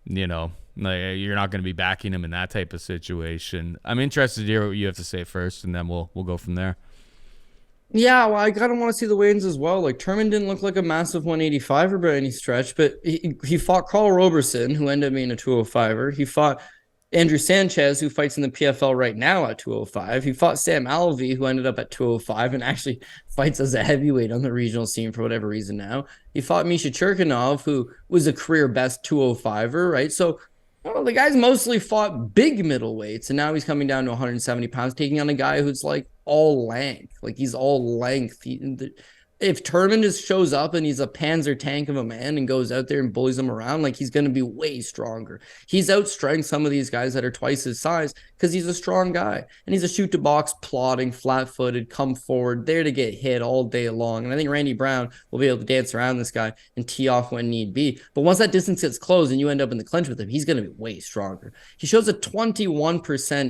you know, like, you're not going to be backing him in that type of situation. I'm interested to hear what you have to say first, and then we'll go from there. Yeah, well, I kind of want to see the weigh-ins as well. Like Turman didn't look like a massive 185er by any stretch, but he fought Carl Robertson, who ended up being a 205er. He fought Andrew Sanchez, who fights in the PFL right now at 205. He fought Sam Alvey, who ended up at 205 and actually fights as a heavyweight on the regional scene for whatever reason now. He fought Misha Cherkinov, who was a career best 205er, right? So the guy's mostly fought big middleweights, and now he's coming down to 170 pounds, taking on a guy who's like all length. Like he's all length. If Turman just shows up and he's a panzer tank of a man and goes out there and bullies them around, like he's going to be way stronger. He's outstrength some of these guys that are twice his size because he's a strong guy. And he's a shoot to box, plodding, flat-footed, come forward, there to get hit all day long. And I think Randy Brown will be able to dance around this guy and tee off when need be. But once that distance gets closed and you end up in the clinch with him, he's going to be way stronger. He shows a 21%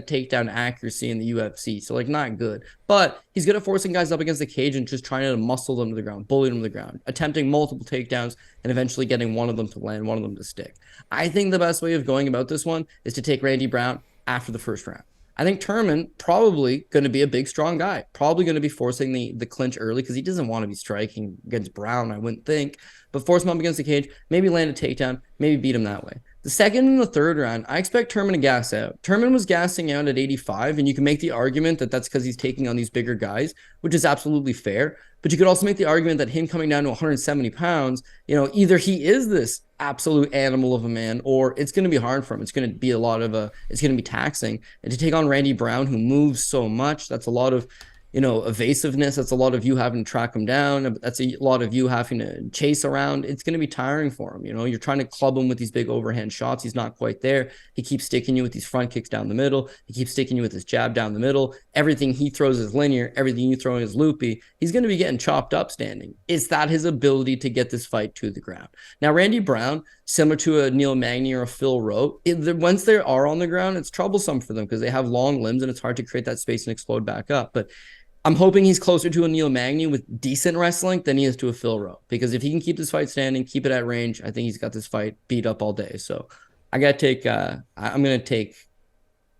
takedown accuracy in the UFC, so like not good. But he's good at forcing guys up against the cage and just trying to muscle them to the ground, bully them to the ground, attempting multiple takedowns, and eventually getting one of them to land, one of them to stick. I think the best way of going about this one is to take Randy Brown after the first round. I think Turman probably going to be a big, strong guy, probably going to be forcing the clinch early because he doesn't want to be striking against Brown, I wouldn't think, but force him up against the cage, maybe land a takedown, maybe beat him that way. The second and the third round, I expect Turman to gas out. Turman was gassing out at 85, and you can make the argument that that's because he's taking on these bigger guys, which is absolutely fair. But you could also make the argument that him coming down to 170 pounds, either he is this absolute animal of a man, or it's going to be hard for him. It's going to be it's going to be taxing. And to take on Randy Brown, who moves so much, that's a lot of evasiveness. That's a lot of you having to track him down. That's a lot of you having to chase around. It's going to be tiring for him. You're trying to club him with these big overhand shots. He's not quite there. He keeps sticking you with these front kicks down the middle. He keeps sticking you with his jab down the middle. Everything he throws is linear. Everything you throw is loopy. He's going to be getting chopped up standing. It's that his ability to get this fight to the ground. Now, Randy Brown, similar to a Neil Magny or a Phil Rowe, once they are on the ground, it's troublesome for them because they have long limbs and it's hard to create that space and explode back up. But I'm hoping he's closer to a Neil Magny with decent wrestling than he is to a Phil Rowe. Because if he can keep this fight standing, keep it at range, I think he's got this fight beat up all day. So I got to take, I'm going to take,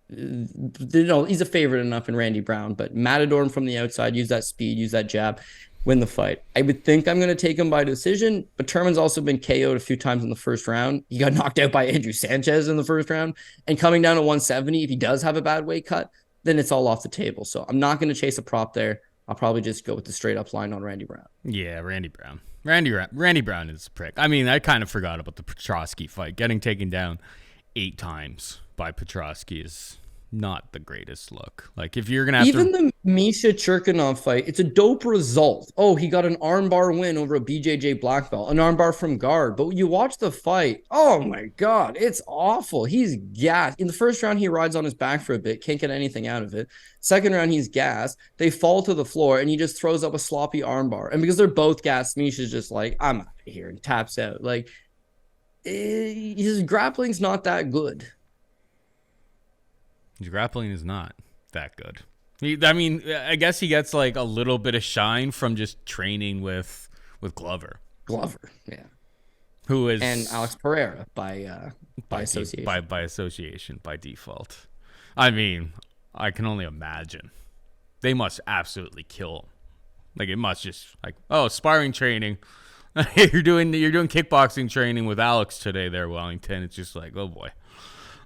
he's a favorite enough in Randy Brown, but Matador him from the outside, use that speed, use that jab, win the fight. I would think I'm going to take him by decision, but Turman's also been KO'd a few times in the first round. He got knocked out by Andrew Sanchez in the first round. And coming down to 170, if he does have a bad weight cut, then it's all off the table. So I'm not going to chase a prop there. I'll probably just go with the straight up line on Randy Brown. Yeah, Randy Brown. Randy Brown is a prick. I mean, I kind of forgot about the Petrosky fight. Getting taken down 8 times by Petrosky is not the greatest look. Like if you're gonna have the Misha Cherkinov fight, it's a dope result. Oh, he got an armbar win over a BJJ black belt, an armbar from guard. But when you watch the fight, oh my god, it's awful. He's gassed. In the first round, he rides on his back for a bit, can't get anything out of it. Second round, he's gassed. They fall to the floor, and he just throws up a sloppy armbar. And because they're both gassed, Misha's just like, I'm out of here, and taps out. Like his grappling's not that good. His grappling is not that good. I guess he gets like a little bit of shine from just training with Glover. Yeah. Who is and Alex Pereira by association. By association, by default. I mean, I can only imagine. They must absolutely kill him. Like it must just like, oh, sparring training. you're doing kickboxing training with Alex today there, Wellington. It's just like, oh boy.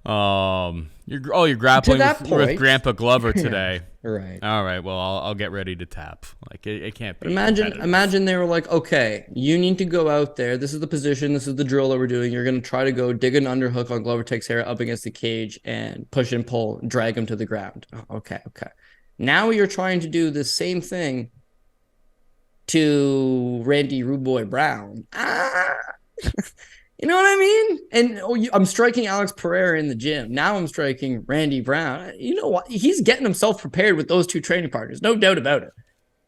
You're grappling with Grandpa Glover today. Yeah, right. All right. Well, I'll get ready to tap. Like it can't be. Imagine they were like, okay, you need to go out there. This is the position. This is the drill that we're doing. You're going to try to go dig an underhook on Glover Teixeira up against the cage and push and pull, drag him to the ground. Oh, okay. Now you're trying to do the same thing to Randy Rude Boy Brown. You know what I mean? And I'm striking Alex Pereira in the gym. Now I'm striking Randy Brown. You know what? He's getting himself prepared with those two training partners. No doubt about it.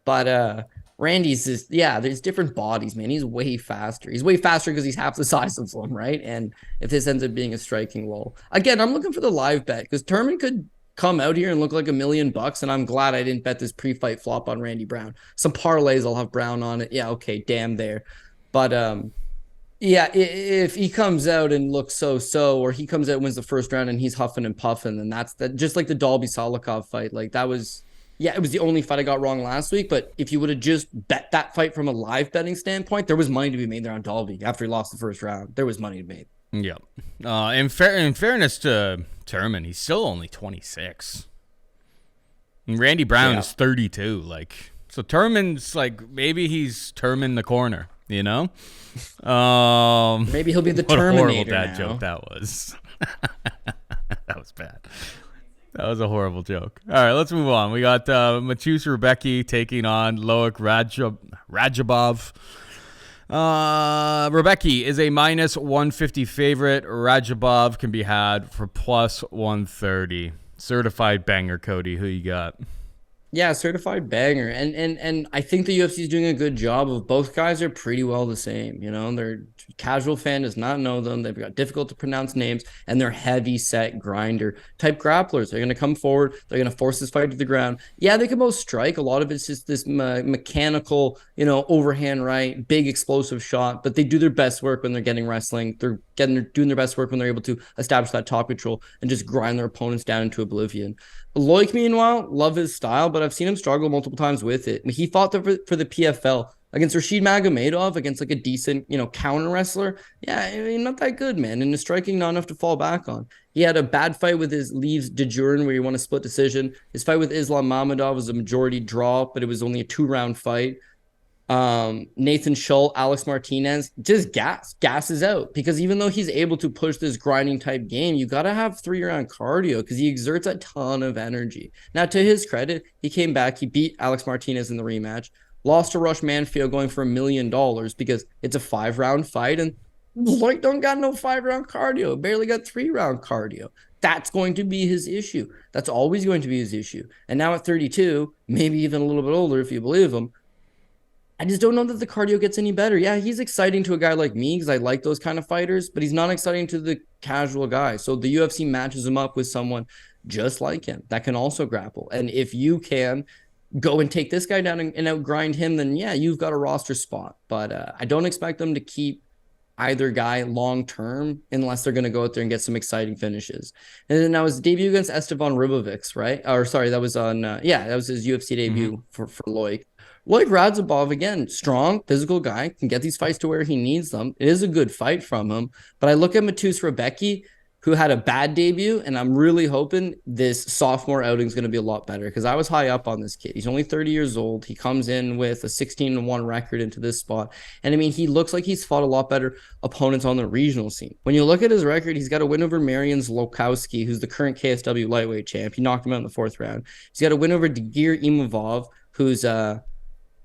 But Randy's just, yeah, there's different bodies, man. He's way faster. He's way faster because he's half the size of him, right? And if this ends up being a striking lull, again, I'm looking for the live bet because Turman could come out here and look like $1,000,000. And I'm glad I didn't bet this pre-fight flop on Randy Brown. Some parlays, I'll have Brown on it. Yeah, okay, damn there. But yeah, if he comes out and looks so, or he comes out and wins the first round and he's huffing and puffing, then that's that. Just like the Dalby Salikov fight, like that was. Yeah, it was the only fight I got wrong last week, but if you would have just bet that fight from a live betting standpoint, there was money to be made there on Dalby after he lost the first round. There was money to be made. Yeah. In fairness to Turman, he's still only 26. And Randy Brown is 32. Like, so Turman's like, maybe he's Turman the corner, you know? Maybe he'll be the Terminator. What a horrible dad joke that was. That was bad. That was a horrible joke. All right, let's move on. We got Mateusz Rebecki taking on Loik Radzhabov. Rebecki is a minus 150 favorite. Radzhabov can be had for plus 130. Certified banger, Cody. Who you got? Yeah, certified banger. And I think the UFC is doing a good job of both guys are pretty well the same. You know, their casual fan does not know them. They've got difficult to pronounce names and they're heavy set grinder type grapplers. They're going to come forward. They're going to force this fight to the ground. Yeah, they can both strike. A lot of it's just this mechanical, you know, overhand right, big explosive shot, but they do their best work when they're getting wrestling. They're doing their best work when they're able to establish that top control and just grind their opponents down into oblivion. Loik, meanwhile, love his style, but I've seen him struggle multiple times with it. I mean, he fought for the PFL against Rashid Magomedov, against like a decent, you know, counter wrestler. Yeah, I mean, not that good, man. And his striking not enough to fall back on. He had a bad fight with his Leaves DeJurin where he won a split decision. His fight with Islam Mamedov was a majority draw, but it was only a 2-round fight. Nathan Schull, Alex Martinez, just gasses out because even though he's able to push this grinding type game, you got to have 3-round cardio because he exerts a ton of energy. Now, to his credit, he came back, he beat Alex Martinez in the rematch, lost to Rush Manfield going for $1 million because it's a 5-round fight and Loik don't got no 5-round cardio, barely got 3-round cardio. That's going to be his issue. That's always going to be his issue. And now at 32, maybe even a little bit older if you believe him, I just don't know that the cardio gets any better. Yeah, he's exciting to a guy like me because I like those kind of fighters, but he's not exciting to the casual guy. So the UFC matches him up with someone just like him that can also grapple. And if you can go and take this guy down and outgrind him, then yeah, you've got a roster spot. But I don't expect them to keep either guy long term unless they're going to go out there and get some exciting finishes. And then that was debut against Esteban Ribovics, right? Or sorry, that was on that was his UFC debut for Loik. Loik Radzhabov, again, strong, physical guy, can get these fights to where he needs them. It is a good fight from him. But I look at Mateusz Rebecki, who had a bad debut, and I'm really hoping this sophomore outing is going to be a lot better because I was high up on this kid. He's only 30 years old. He comes in with a 16-1 record into this spot. And I mean, he looks like he's fought a lot better opponents on the regional scene. When you look at his record, he's got a win over Marian Zlokowski, who's the current KSW lightweight champ. He knocked him out in the 4th round. He's got a win over Dagir Imavov, who's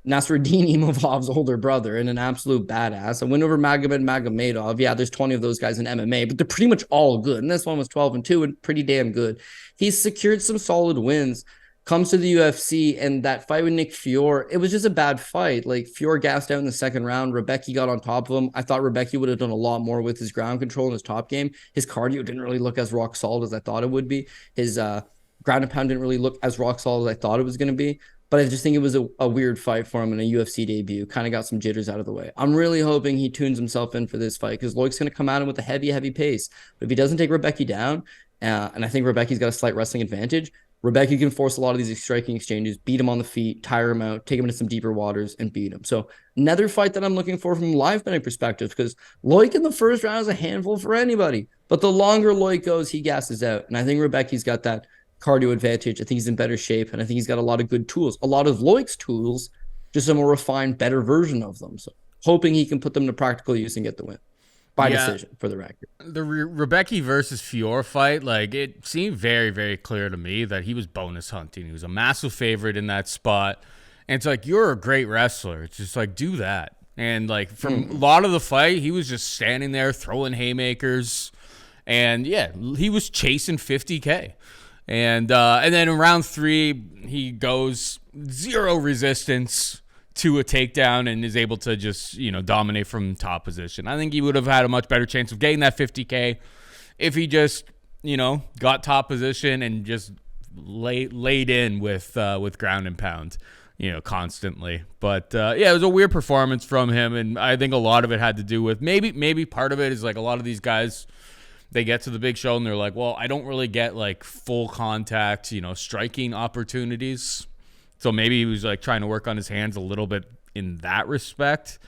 Nasruddin Imovov's older brother and an absolute badass. A win over Magomed Magomedov. Yeah, there's 20 of those guys in MMA, but they're pretty much all good. And this one was 12-2 and pretty damn good. He's secured some solid wins. Comes to the UFC, and that fight with Nick Fior, it was just a bad fight. Like, Fior gassed out in the 2nd round. Rebecki got on top of him. I thought Rebecki would have done a lot more with his ground control in his top game. His cardio didn't really look as rock solid as I thought it would be. His ground and pound didn't really look as rock solid as I thought it was going to be. But I just think it was a weird fight for him in a UFC debut. Kind of got some jitters out of the way. I'm really hoping he tunes himself in for this fight because Loik's going to come at him with a heavy pace. But if he doesn't take Rebecki down, and I think Rebecki's got a slight wrestling advantage, Rebecki can force a lot of these striking exchanges, beat him on the feet, tire him out, take him into some deeper waters, and beat him. So another fight that I'm looking for from a live betting perspective because Loik in the 1st round is a handful for anybody. But the longer Loik goes, he gasses out. And I think Rebecki's got that cardio advantage. I think he's in better shape, and I think he's got a lot of good tools. A lot of Loik's tools, just a more refined, better version of them. So hoping he can put them to practical use and get the win by decision for the record. The Rebecki versus Fior fight, like, it seemed very, very clear to me that he was bonus hunting. He was a massive favorite in that spot. And it's like, you're a great wrestler. It's just like, do that. And like, from a lot of the fight, he was just standing there throwing haymakers. And yeah, he was chasing 50K. And then in round 3, he goes 0 resistance, to a takedown and is able to just, dominate from top position. I think he would have had a much better chance of getting that 50K if he just, got top position and just laid in with ground and pound, constantly. But it was a weird performance from him, and I think a lot of it had to do with maybe part of it is like a lot of these guys, they get to the big show and they're like, well, I don't really get like full contact, striking opportunities. So maybe he was like trying to work on his hands a little bit in that respect.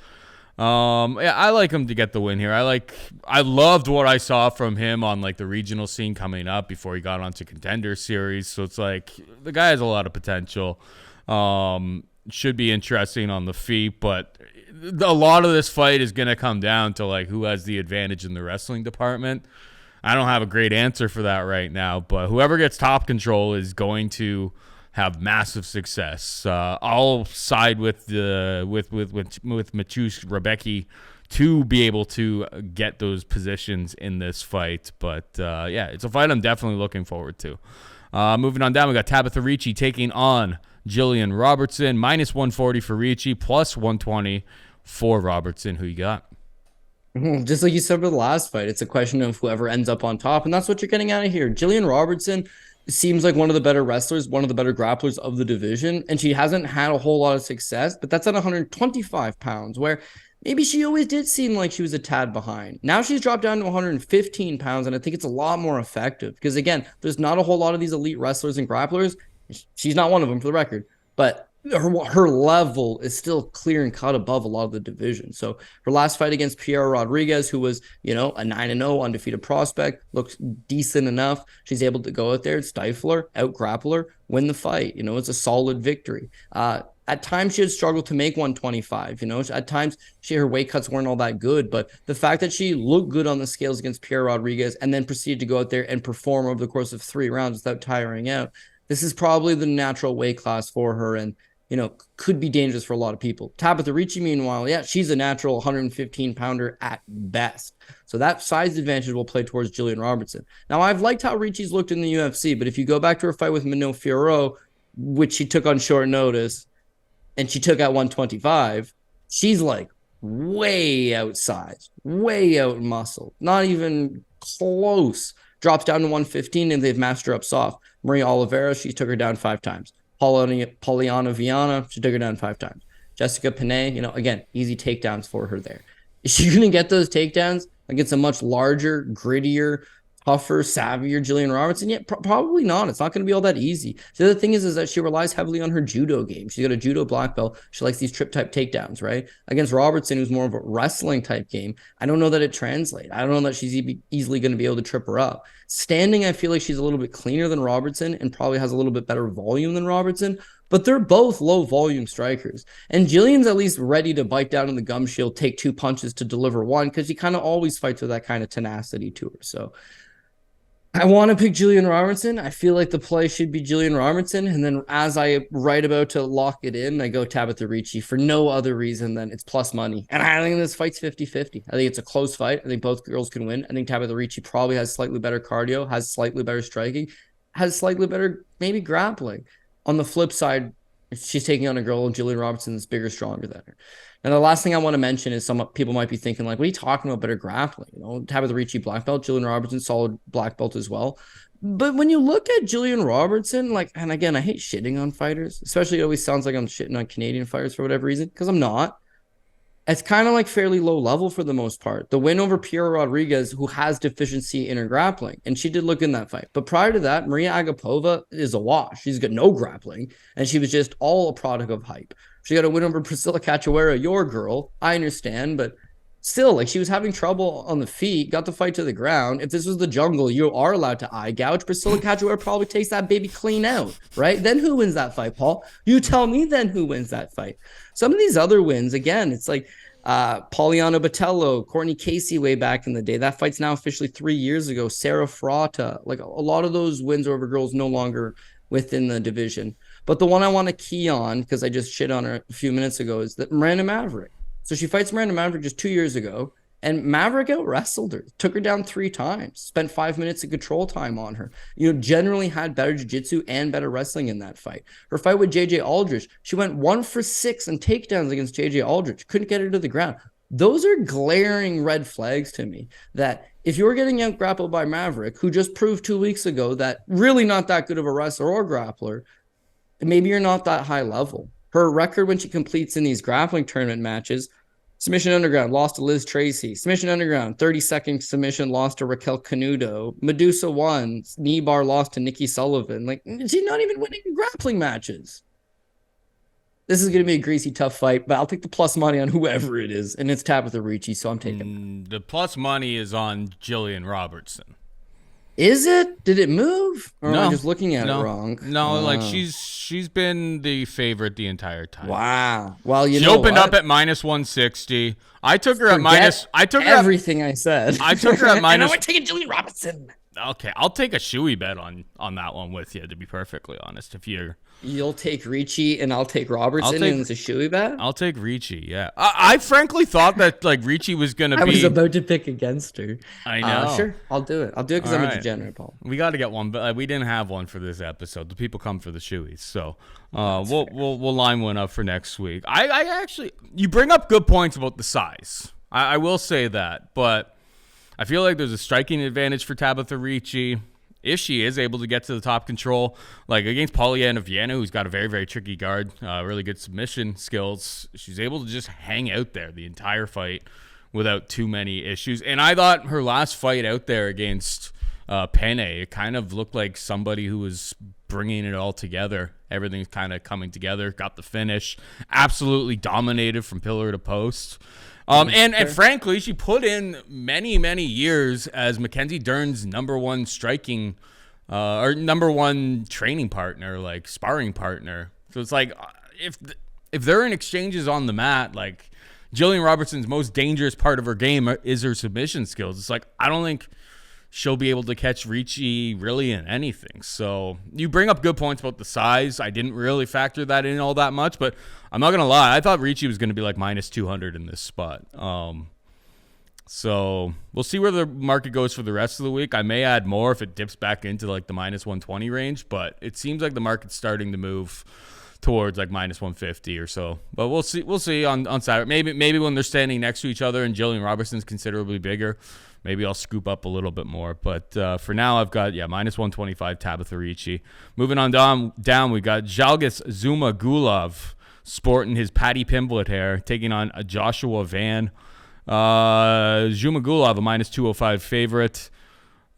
I like him to get the win here. I loved what I saw from him on like the regional scene coming up before he got onto Contender Series. So it's like the guy has a lot of potential. Should be interesting on the feet, but a lot of this fight is going to come down to like who has the advantage in the wrestling department. I don't have a great answer for that right now, but whoever gets top control is going to have massive success. I'll side with Mateusz Rebecki to be able to get those positions in this fight. But it's a fight I'm definitely looking forward to. Moving on down, we got Tabatha Ricci taking on Gillian Robertson. Minus 140 for Ricci, plus 120 for Robertson. Who you got? Just like you said with the last fight, it's a question of whoever ends up on top, and that's what you're getting out of here. Gillian Robertson seems like one of the better wrestlers, one of the better grapplers of the division, and she hasn't had a whole lot of success, but that's at 125 pounds, where maybe she always did seem like she was a tad behind. Now she's dropped down to 115 pounds, and I think it's a lot more effective because, again, there's not a whole lot of these elite wrestlers and grapplers. She's not one of them, for the record, but her level is still clear and cut above a lot of the division. So her last fight against Pierre Rodriguez, who was, a 9-0 undefeated prospect, looks decent enough. She's able to go out there, stifle her, out-grapple her, win the fight. It's a solid victory. At times she had struggled to make 125. At times her weight cuts weren't all that good, but the fact that she looked good on the scales against Pierre Rodriguez and then proceeded to go out there and perform over the course of 3 rounds without tiring out, this is probably the natural weight class for her, and could be dangerous for a lot of people. Tabatha Ricci, meanwhile, she's a natural 115-pounder at best. So that size advantage will play towards Gillian Robertson. Now, I've liked how Ricci's looked in the UFC, but if you go back to her fight with Manon Fiorot, which she took on short notice, and she took at 125, she's like way outsized, way out muscled, not even close. Drops down to 115, and they've matched her up soft. Maria Oliveira, she took her down 5 times. Poliana Viana, she took her down 5 times. Jessica Panay, again, easy takedowns for her there. Is she going to get those takedowns against a much larger, grittier, tougher, savvier Gillian Robertson? Yeah, probably not. It's not going to be all that easy. The other thing is that she relies heavily on her judo game. She's got a judo black belt. She likes these trip-type takedowns, right? Against Robertson, who's more of a wrestling-type game, I don't know that it translates. I don't know that she's easily going to be able to trip her up. Standing, I feel like she's a little bit cleaner than Robertson and probably has a little bit better volume than Robertson, but they're both low-volume strikers. And Gillian's at least ready to bite down on the gum shield, take 2 punches to deliver one, because she kind of always fights with that kind of tenacity to her. So I want to pick Gillian Robertson. I feel like the play should be Gillian Robertson. And then as I write about to lock it in, I go Tabatha Ricci for no other reason than it's plus money. And I think this fight's 50-50. I think it's a close fight. I think both girls can win. I think Tabatha Ricci probably has slightly better cardio, has slightly better striking, has slightly better maybe grappling. On the flip side, she's taking on a girl, Gillian Robertson, that's bigger, stronger than her. And the last thing I want to mention is some people might be thinking, like, what are you talking about better grappling? Tabatha Ricci, black belt, Gillian Robertson, solid black belt as well. But when you look at Gillian Robertson, and again, I hate shitting on fighters, especially it always sounds like I'm shitting on Canadian fighters for whatever reason, because I'm not. It's kind of like fairly low level for the most part. The win over Pierre Rodriguez, who has deficiency in her grappling, and she did look in that fight. But prior to that, Maria Agapova is a wash. She's got no grappling, and she was just all a product of hype. She got a win over Priscilla Cachoeira, your girl. I understand, but still, she was having trouble on the feet, got the fight to the ground. If this was the jungle, you are allowed to eye gouge. Priscilla Cachoeira probably takes that baby clean out, right? Then who wins that fight, Paul? You tell me then who wins that fight. Some of these other wins, again, it's like Poliana Botello, Courtney Casey way back in the day. That fight's now officially 3 years ago. Sarah Frata, a lot of those wins over girls no longer within the division. But the one I want to key on, because I just shit on her a few minutes ago, is that Miranda Maverick. So she fights Miranda Maverick just 2 years ago. And Maverick out wrestled her, took her down 3 times, spent 5 minutes of control time on her. Generally had better jiu-jitsu and better wrestling in that fight. Her fight with JJ Aldrich, she went 1 for 6 on takedowns against JJ Aldrich. Couldn't get her to the ground. Those are glaring red flags to me that if you're getting out grappled by Maverick, who just proved 2 weeks ago that really not that good of a wrestler or grappler, maybe you're not that high level. Her record when she completes in these grappling tournament matches, submission underground, lost to Liz Tracy. Submission underground, 30-second submission, lost to Raquel Canudo. Medusa won. Knee bar lost to Nikki Sullivan. Like, she's not even winning grappling matches. This is going to be a greasy, tough fight, but I'll take the plus money on whoever it is, and it's Tabatha Ricci, so I'm taking The plus money is on Gillian Robertson. Is it? Did it move? Or No. am I just looking at it wrong? No, like she's been the favorite the entire time. Wow. Well, she opened up at minus 160. I took her at minus. I took her everything I said. I took her at minus. And I would take a Gillian Robertson. Okay, I'll take a shoey bet on that one with you. To be perfectly honest, you'll take Ricci and I'll take Robertson and it's a shoey bet. I'll take Ricci. Yeah, I frankly thought that like Ricci was gonna be. I was about to pick against her. I know. Sure, I'll do it. I'll do it because I'm a degenerate, Paul. We got to get one, but we didn't have one for this episode. The people come for the shoeys, so we'll line one up for next week. I actually, you bring up good points about the size. I will say that, but I feel like there's a striking advantage for Tabatha Ricci if she is able to get to the top control. Like against Polyana Vienna, who's got a very, very tricky guard, really good submission skills. She's able to just hang out there the entire fight without too many issues. And I thought her last fight out there against Penne, it kind of looked like somebody who was bringing it all together. Everything's kind of coming together. Got the finish. Absolutely dominated from pillar to post. And frankly, she put in many, many years as Mackenzie Dern's number one striking or number one training partner, like sparring partner. So it's like if they're in exchanges on the mat, like Gillian Robertson's most dangerous part of her game is her submission skills. It's like I don't think she'll be able to catch Ricci really in anything. So you bring up good points about the size. I didn't really factor that in all that much, but I'm not going to lie. I thought Ricci was going to be like minus 200 in this spot. So we'll see where the market goes for the rest of the week. I may add more if it dips back into like the minus 120 range, but it seems like the market's starting to move towards like minus 150 or so. But we'll see on Saturday. Maybe when they're standing next to each other and Gillian Robertson's considerably bigger, maybe I'll scoop up a little bit more. But for now, I've got, minus 125 Tabatha Ricci. Moving on down, we got Zhalgas Zhumagulov sporting his Paddy Pimblett hair, taking on a Joshua Van. Zhumagulov, a minus 205 favorite.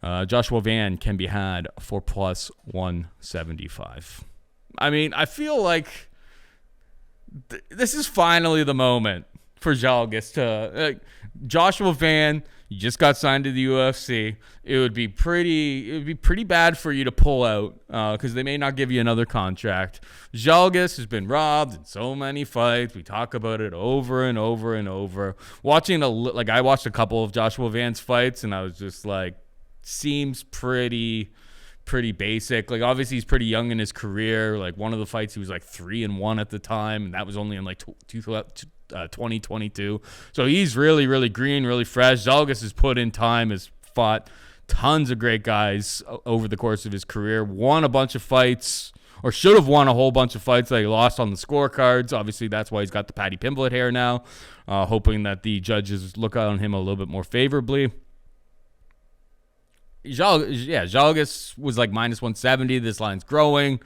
Joshua Van can be had for plus 175. I mean, I feel like this is finally the moment for Zhalgas to Joshua Van. You just got signed to the UFC. It would be pretty bad for you to pull out because they may not give you another contract. Zhalgas has been robbed in so many fights. We talk about it over and over and over. I watched a couple of Joshua Van's fights, and I was just like, seems pretty basic. Like obviously he's pretty young in his career. Like one of the fights he was like 3-1 at the time, and that was only in like 2022. So he's really, really green, really fresh. Zhalgas has put in time, has fought tons of great guys over the course of his career, won a bunch of fights, or should have won a whole bunch of fights that he lost on the scorecards. Obviously, that's why he's got the Paddy Pimblett hair now, hoping that the judges look on him a little bit more favorably. Zhalgas was like minus 170. This line's growing.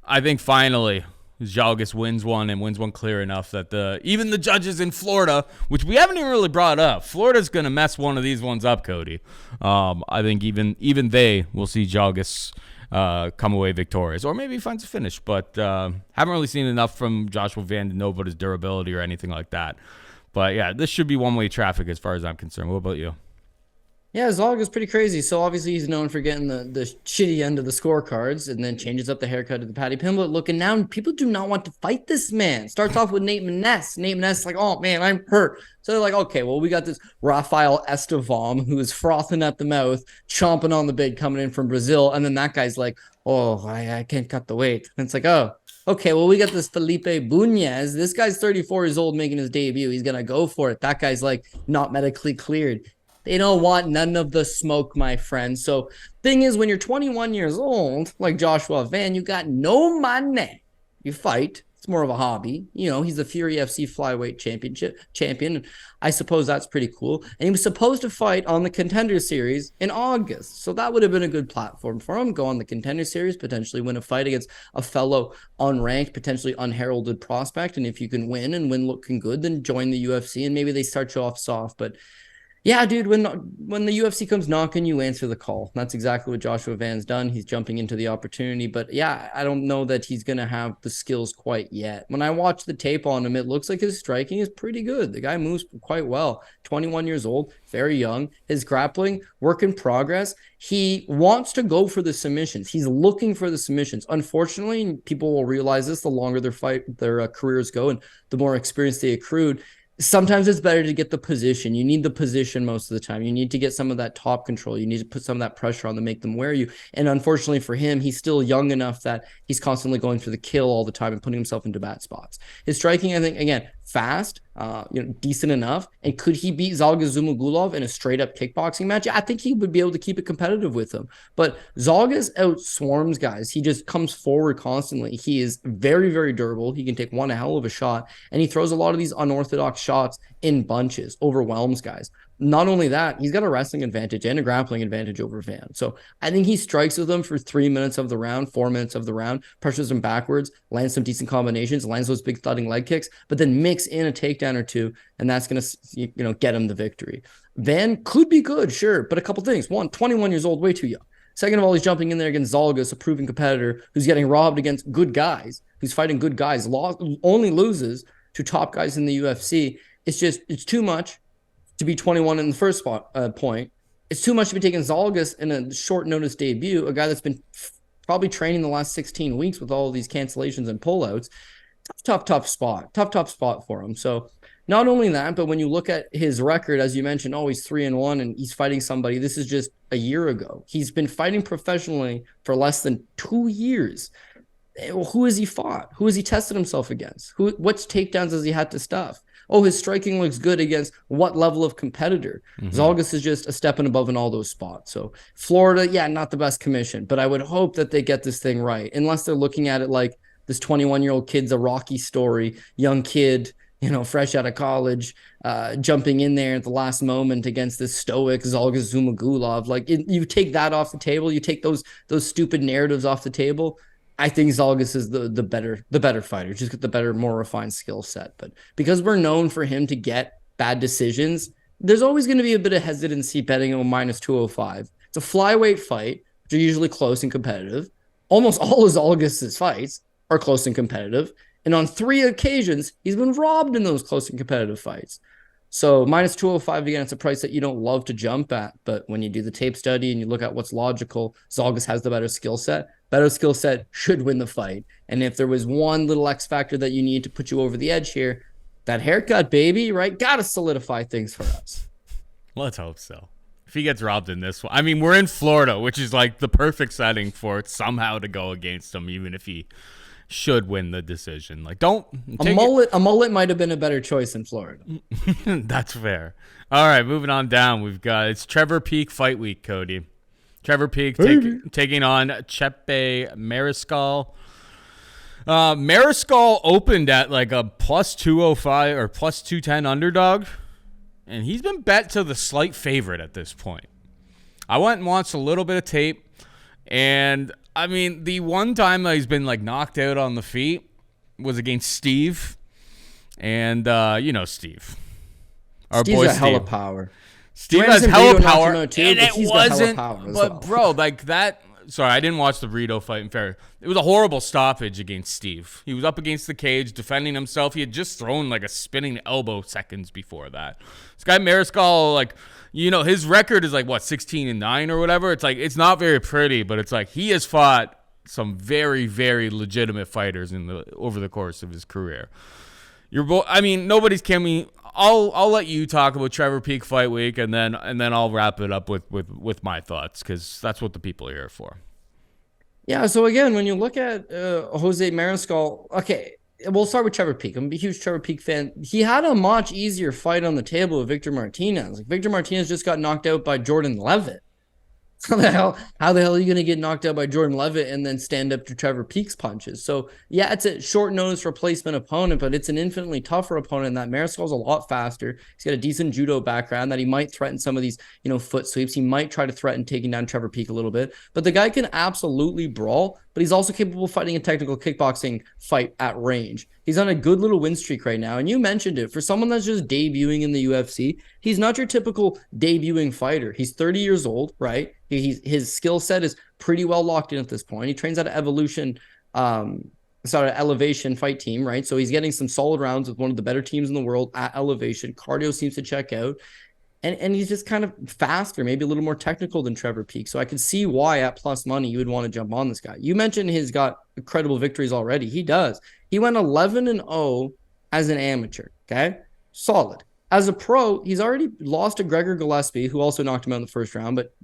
I think finally Zhalgas wins one and wins one clear enough that even the judges in Florida, which we haven't even really brought up, Florida's going to mess one of these ones up, Cody. I think even they will see Zhalgas come away victorious, or maybe he finds a finish, but haven't really seen enough from Joshua Van to know about his durability or anything like that. But yeah, this should be one-way traffic as far as I'm concerned. What about you? Yeah, Zhalgas is pretty crazy. So obviously he's known for getting the shitty end of the scorecards and then changes up the haircut to the Paddy Pimblett look. And now people do not want to fight this man. Starts off with Nate Maness. Nate Maness is like, oh man, I'm hurt. So they're like, okay, well, we got this Rafael Estevam who is frothing at the mouth, chomping on the bit coming in from Brazil. And then that guy's like, oh, I can't cut the weight. And it's like, oh, Okay, well, we got this Felipe Bunez. This guy's 34 years old making his debut. He's going to go for it. That guy's like not medically cleared. They don't want none of the smoke, my friend. So, thing is, when you're 21 years old, like Joshua Van, you got no money. You fight. It's more of a hobby. You know, he's the Fury FC flyweight champion. I suppose that's pretty cool. And he was supposed to fight on the Contender Series in August. So that would have been a good platform for him. Go on the Contender Series, potentially win a fight against a fellow unranked, potentially unheralded prospect. And if you can win and win looking good, then join the UFC and maybe they start you off soft. But yeah, dude, when the UFC comes knocking, you answer the call. That's exactly what Joshua Van's done. He's jumping into the opportunity. But yeah, I don't know that he's going to have the skills quite yet. When I watch the tape on him, it looks like his striking is pretty good. The guy moves quite well. 21 years old, very young. His grappling, work in progress. He wants to go for the submissions. He's looking for the submissions. Unfortunately, people will realize this the longer their careers go and the more experience they accrued. Sometimes it's better to get the position. You need the position most of the time. You need to get some of that top control. You need to put some of that pressure on to make them wear you. And unfortunately for him, he's still young enough that he's constantly going for the kill all the time and putting himself into bad spots. His striking, I think, again, fast, decent enough. And could he beat Zhalgas Zhumagulov in a straight up kickboxing match? Yeah, I think he would be able to keep it competitive with him. But Zhalgas outswarms guys. He just comes forward constantly. He is very, very durable. He can take one hell of a shot, and he throws a lot of these unorthodox shots in bunches, overwhelms guys. Not only that, he's got a wrestling advantage and a grappling advantage over Van. So I think he strikes with them for 3 minutes of the round, 4 minutes of the round, pressures him backwards, lands some decent combinations, lands those big thudding leg kicks, but then mix in a takedown or two, and that's going to get him the victory. Van could be good, sure, but a couple things. One, 21 years old, way too young. Second of all, he's jumping in there against Zhalgas, a proven competitor who's getting robbed against good guys, who's fighting good guys, only loses to top guys in the UFC. It's too much to be 21 in the first point. It's too much to be taking Zhalgas in a short notice debut, a guy that's been probably training the last 16 weeks with all of these cancellations and pullouts. Tough spot for him. So not only that, but when you look at his record, as you mentioned, he's 3-1 and he's fighting somebody. This is just a year ago. He's been fighting professionally for less than 2 years. Who has he fought? Who has he tested himself against? What takedowns has he had to stuff? His striking looks good against what level of competitor? Mm-hmm. Zhalgas is just a step and above in all those spots. So Florida, yeah, not the best commission, but I would hope that they get this thing right, unless they're looking at it like this 21-year-old kid's a Rocky story, young kid, fresh out of college, jumping in there at the last moment against this stoic Zhalgas Zhumagulov. Like you take that off the table, you take those stupid narratives off the table. I think Zhalgas is the better fighter, just get the better, more refined skill set. But because we're known for him to get bad decisions, there's always going to be a bit of hesitancy betting on minus 205. It's a flyweight fight, which are usually close and competitive. Almost all of Zhalgas' fights are close and competitive. And on 3 occasions, he's been robbed in those close and competitive fights. So minus 205, again, it's a price that you don't love to jump at. But when you do the tape study and you look at what's logical, Zhalgas has the better skill set. Better skill set should win the fight. And if there was one little X factor that you need to put you over the edge here, that haircut, baby, right? Got to solidify things for us. Let's hope so. If he gets robbed in this one. I mean, we're in Florida, which is like the perfect setting for it somehow to go against him, even if he should win the decision. Like, don't a mullet might have been a better choice in Florida. That's fair. All right, moving on down. It's Trevor Peak Fight Week, Cody. Trevor Peak taking on Chepe Mariscal. Mariscal opened at like a plus 205 or plus 210 underdog, and he's been bet to the slight favorite at this point. I went and watched a little bit of tape, and I mean, the one time that he's been like knocked out on the feet was against Steve, and Steve. Our boy Steve. Steve's a hell of power. Steve has hella power, and it wasn't. But bro, like that. Sorry, I didn't watch the Brito fight. In fair, it was a horrible stoppage against Steve. He was up against the cage defending himself. He had just thrown like a spinning elbow seconds before that. This guy Mariscal, like, his record is like what 16-9 or whatever. It's like it's not very pretty, but it's like he has fought some very, very legitimate fighters over the course of his career. Nobody's coming. I'll let you talk about Trevor Peak Fight Week, and then I'll wrap it up with my thoughts, because that's what the people are here for. Yeah, so again, when you look at Jose Mariscal, okay, we'll start with Trevor Peek. I'm a huge Trevor Peek fan. He had a much easier fight on the table with Victor Martinez. Like Victor Martinez just got knocked out by Jordan Levitt. How the hell are you going to get knocked out by Jordan Levitt and then stand up to Trevor Peek's punches? So yeah, it's a short notice replacement opponent, but it's an infinitely tougher opponent. That Mariscal's a lot faster. He's got a decent judo background that he might threaten some of these, foot sweeps. He might try to threaten taking down Trevor Peek a little bit, but the guy can absolutely brawl, but he's also capable of fighting a technical kickboxing fight at range. He's on a good little win streak right now. And you mentioned it, for someone that's just debuting in the UFC, he's not your typical debuting fighter. He's 30 years old, right? His skill set is pretty well locked in at this point. He trains at an Elevation fight team, right? So he's getting some solid rounds with one of the better teams in the world at Elevation. Cardio seems to check out. And he's just kind of faster, maybe a little more technical than Trevor Peek. So I could see why at plus money you would want to jump on this guy. You mentioned he's got incredible victories already. He does. He went 11-0 as an amateur, okay? Solid. As a pro, he's already lost to Gregor Gillespie, who also knocked him out in the first round, but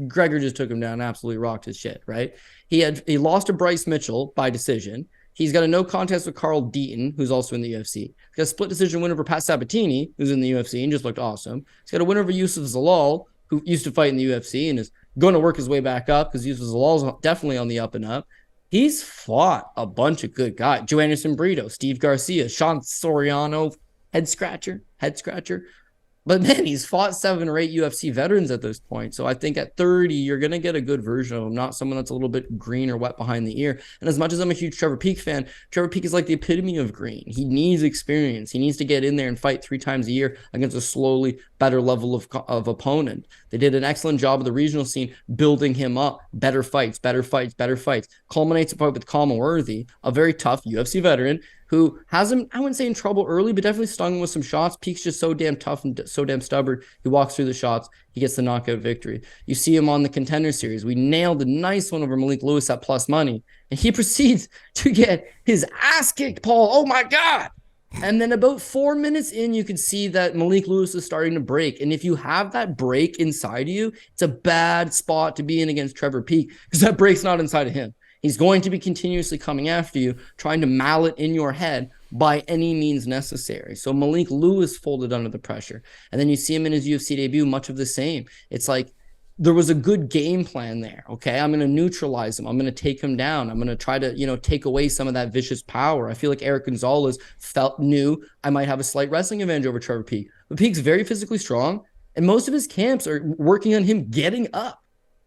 Gregor just took him down and absolutely rocked his shit, right? He lost to Bryce Mitchell by decision. He's got a no contest with Carl Deaton, who's also in the UFC. He's got a split decision win over Pat Sabatini, who's in the UFC and just looked awesome. He's got a win over Yusuf Zalal, who used to fight in the UFC and is going to work his way back up because Yusuf Zalal's definitely on the up and up. He's fought a bunch of good guys. Joanderson Brito, Steve Garcia, Sean Soriano, head scratcher. But then he's fought 7 or 8 UFC veterans at this point. So I think at 30, you're going to get a good version of him, not someone that's a little bit green or wet behind the ear. And as much as I'm a huge Trevor Peek fan, Trevor Peek is like the epitome of green. He needs experience. He needs to get in there and fight 3 times a year against a slowly better level of opponent. They did an excellent job of the regional scene building him up. Better fights. Culminates a fight with Kama Worthy, a very tough UFC veteran who has him, I wouldn't say in trouble early, but definitely stung him with some shots. Peek's just so damn tough and so damn stubborn. He walks through the shots. He gets the knockout victory. You see him on the Contender Series. We nailed a nice one over Malik Lewis at plus money. And he proceeds to get his ass kicked, Paul. Oh, my God. And then about 4 minutes in, you can see that Malik Lewis is starting to break. And if you have that break inside of you, it's a bad spot to be in against Trevor Peek because that break's not inside of him. He's going to be continuously coming after you, trying to mallet in your head by any means necessary. So Malik Lewis folded under the pressure. And then you see him in his UFC debut, much of the same. It's like there was a good game plan there, okay? I'm going to neutralize him. I'm going to take him down. I'm going to try to, take away some of that vicious power. I feel like Eric Gonzalez knew I might have a slight wrestling advantage over Trevor Peek. But Peek's very physically strong, and most of his camps are working on him getting up.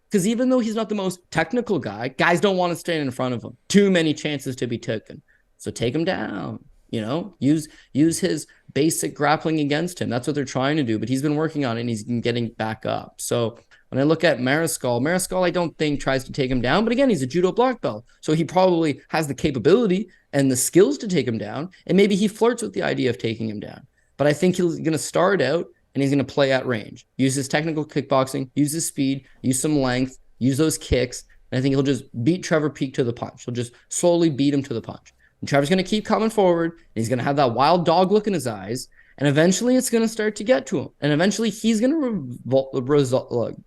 Because even though he's not the most technical guy, guys don't want to stand in front of him. Too many chances to be taken. So take him down, use his basic grappling against him. That's what they're trying to do. But he's been working on it and he's been getting back up. So when I look at Mariscal, I don't think tries to take him down. But again, he's a judo black belt. So he probably has the capability and the skills to take him down. And maybe he flirts with the idea of taking him down. But I think he's going to start out and he's going to play at range. Use his technical kickboxing, use his speed, use some length, use those kicks, and I think he'll just beat Trevor Peek to the punch. He'll just slowly beat him to the punch. And Trevor's going to keep coming forward, and he's going to have that wild dog look in his eyes, and eventually it's going to start to get to him. And eventually he's going to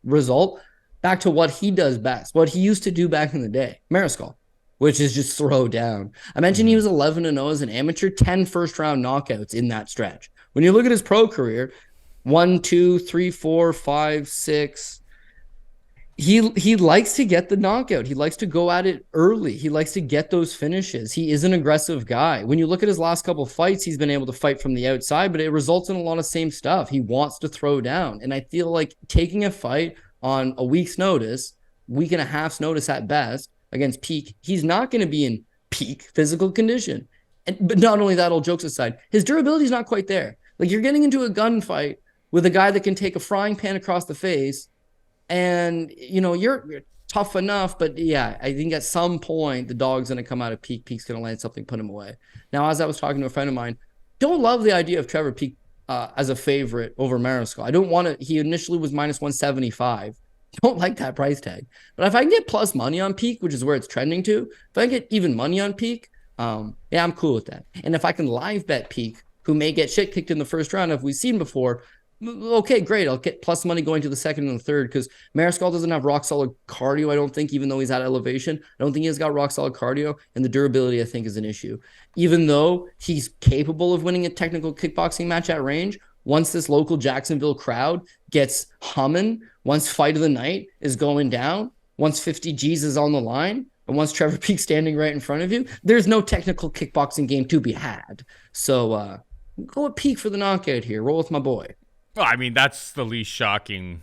result back to what he does best, what he used to do back in the day, Mariscal, which is just throw down. I mentioned he was 11-0 as an amateur, 10 first-round knockouts in that stretch. When you look at his pro career, 1, 2, 3, 4, 5, 6. He likes to get the knockout. He likes to go at it early. He likes to get those finishes. He is an aggressive guy. When you look at his last couple of fights, he's been able to fight from the outside, but it results in a lot of same stuff. He wants to throw down. And I feel like taking a fight on a week's notice, week and a half's notice at best, against Peek, he's not going to be in peak physical condition. But not only that, all jokes aside, his durability is not quite there. Like you're getting into a gunfight with a guy that can take a frying pan across the face, and you're tough enough, but yeah, I think at some point the dog's gonna come out of Peek. Peek's gonna land something, put him away. Now, as I was talking to a friend of mine, don't love the idea of Trevor Peek as a favorite over Mariscal. I don't want to. He initially was minus 175. Don't like that price tag, but if I can get plus money on Peek, which is where it's trending to, if I can get even money on Peek, yeah, I'm cool with that. And if I can live bet Peek, who may get shit kicked in the first round, as we've seen before, Okay, great. I'll get plus money going to the second and the third because Mariscal doesn't have rock solid cardio. I don't think, even though he's at elevation, I don't think he's got rock solid cardio, and the durability I think is an issue. Even though he's capable of winning a technical kickboxing match at range, once this local Jacksonville crowd gets humming, once fight of the night is going down, once 50 G's is on the line, and once Trevor Peak's standing right in front of you, there's no technical kickboxing game to be had. So go with Peak for the knockout here. Roll with my boy. Well, I mean, that's the least shocking,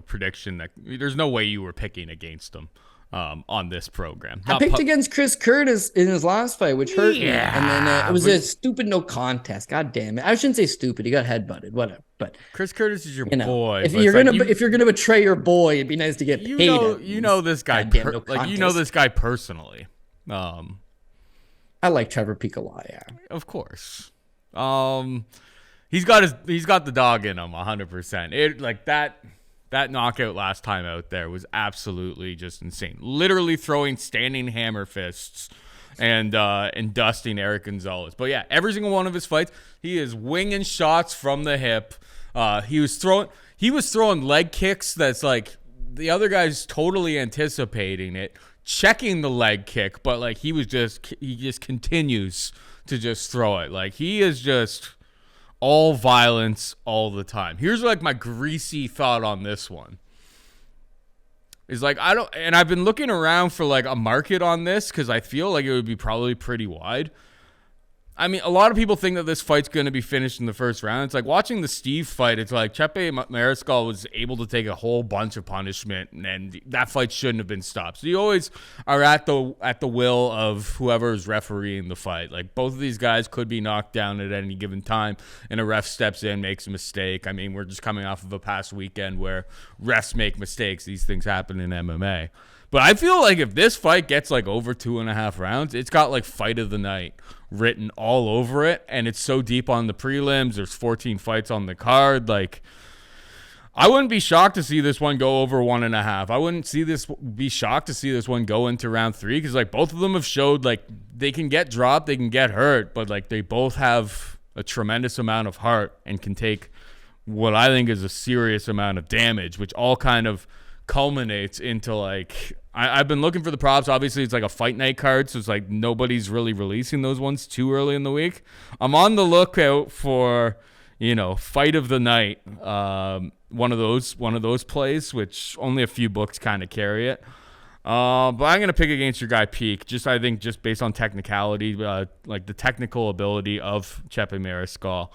prediction. That there's no way you were picking against him on this program. I picked against Chris Curtis in his last fight, which hurt me. And then it was a stupid no contest. God damn it! I shouldn't say stupid. He got headbutted. Whatever. But Chris Curtis is your boy. If you're gonna betray your boy, it'd be nice to get paid. You know this guy. You know this guy personally. I like Trevor Peak a lot. Yeah, of course. He's got the dog in him 100%. It like that knockout last time out there was absolutely just insane. Literally throwing standing hammer fists and dusting Eric Gonzalez. But yeah, every single one of his fights, he is winging shots from the hip. He was throwing leg kicks that's like the other guy's totally anticipating it, checking the leg kick, but like he just continues to just throw it. Like he is just all violence all the time. Here's like my greasy thought on this one. Is like I've been looking around for like a market on this because I feel like it would be probably pretty wide. I mean, a lot of people think that this fight's going to be finished in the first round. It's like watching the Steve fight. It's like Chepe Mariscal was able to take a whole bunch of punishment, and that fight shouldn't have been stopped. So you always are at the will of whoever is refereeing the fight. Like both of these guys could be knocked down at any given time, and a ref steps in, makes a mistake. I mean, we're just coming off of a past weekend where refs make mistakes. These things happen in MMA. But I feel like if this fight gets like over 2.5 rounds, it's got like fight of the night written all over it, and it's so deep on the prelims. There's 14 fights on the card. Like, I wouldn't be shocked to see this one go over 1.5. I wouldn't be shocked to see this one go into round 3 because like both of them have showed like they can get dropped, they can get hurt, but like they both have a tremendous amount of heart and can take what I think is a serious amount of damage, which all kind of culminates into like I've been looking for the props. Obviously, it's like a fight night card, so it's like nobody's really releasing those ones too early in the week. I'm on the lookout for, fight of the night, one of those plays, which only a few books kind of carry it. But I'm gonna pick against your guy Peak. I think based on technicality, like the technical ability of Chepe Mariscal.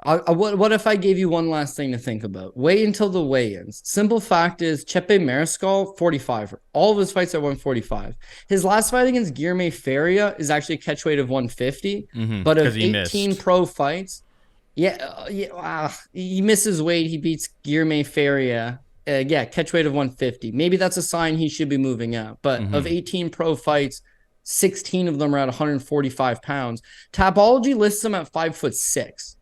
What if I gave you one last thing to think about? Wait until the weigh-ins. Simple fact is Chepe Mariscal, 45. All of his fights are 145. His last fight against Guilherme Faria is actually a catch weight of 150. But of 18 pro fights, he misses weight. He beats Guilherme Faria. Catch weight of 150. Maybe that's a sign he should be moving up. But of 18 pro fights, 16 of them are at 145 pounds. Tapology lists him at 5'6".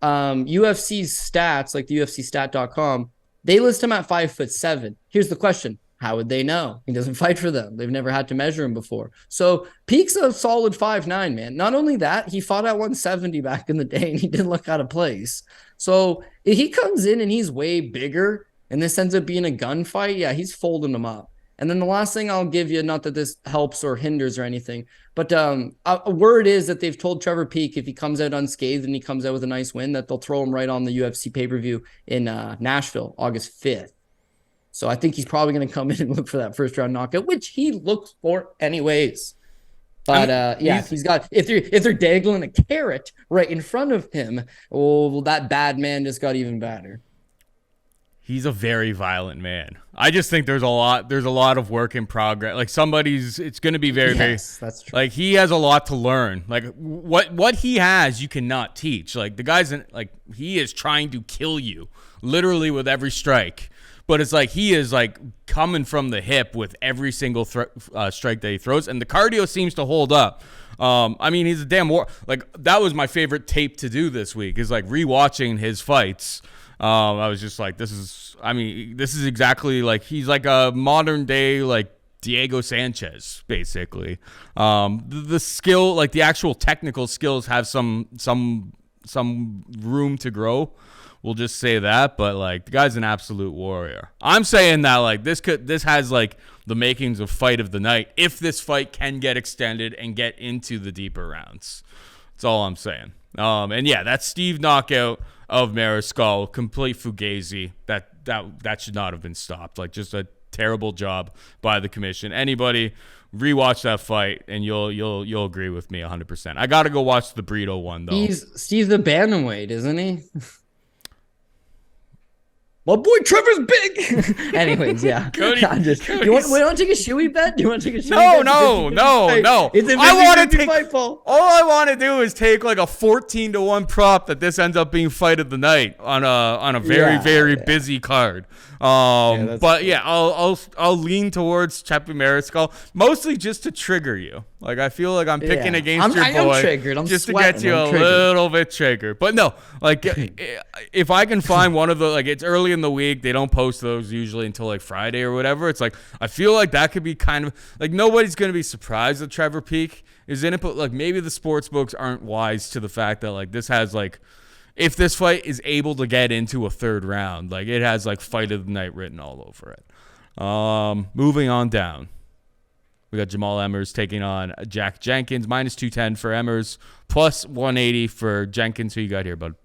UFC's stats, like the UFCstat.com, they list him at 5'7". Here's the question. How would they know? He doesn't fight for them. They've never had to measure him before. So Peak's a solid 5'9", man. Not only that, he fought at 170 back in the day and he didn't look out of place. So if he comes in and he's way bigger and this ends up being a gunfight, yeah, he's folding them up. And then the last thing I'll give you, not that this helps or hinders or anything, but a word is that they've told Trevor Peak if he comes out unscathed and he comes out with a nice win, that they'll throw him right on the UFC pay-per-view in Nashville, August 5th. So I think he's probably going to come in and look for that first round knockout, which he looks for anyways. But if they're dangling a carrot right in front of him, well, that bad man just got even badder. He's a very violent man. I just think there's a lot of work in progress. Like it's going to be very, yes, that's true. Like he has a lot to learn. Like what he has, you cannot teach. Like the guy's he is trying to kill you literally with every strike. But it's like he is like coming from the hip with every single strike that he throws. And the cardio seems to hold up. I mean, he's a damn like that was my favorite tape to do this week is like rewatching his fights. I was just like, this is exactly like he's like a modern day like Diego Sanchez, basically. The skill, like the actual technical skills, have some some room to grow. We'll just say that, but like the guy's an absolute warrior. I'm saying that like this has like the makings of fight of the night if this fight can get extended and get into the deeper rounds. That's all I'm saying. And yeah, that Steve knockout of Mariscal, complete fugazi. That should not have been stopped. Like just a terrible job by the commission. Anybody rewatch that fight and you'll agree with me 100%. I got to go watch the Brito one though. Steve's the bantamweight, isn't he? My boy Trevor's big. Anyways, yeah. Cody, do you want to take a shoey bet? Do you want to take a shoey bet? No. It's a I want to take fight, Paul. All I want to do is take like a 14-1 prop that this ends up being fight of the night on a very busy card. But yeah, I'll lean towards Chepe Mariscal mostly just to trigger you. Like I feel like I'm picking against your boy. I'm triggered. I'm just sweating. To get you a little bit triggered. But no, like if I can find one of the like it's early in the week, they don't post those usually until like Friday or whatever. It's like I feel like that could be kind of like nobody's gonna be surprised that Trevor Peak is in it, but like maybe the sports books aren't wise to the fact that like this has like if this fight is able to get into a third round, like it has like fight of the night written all over it. Moving on down. We got Jamal Emmers taking on Jack Jenkins, -210 for Emmers, +180 for Jenkins. Who you got here, bud?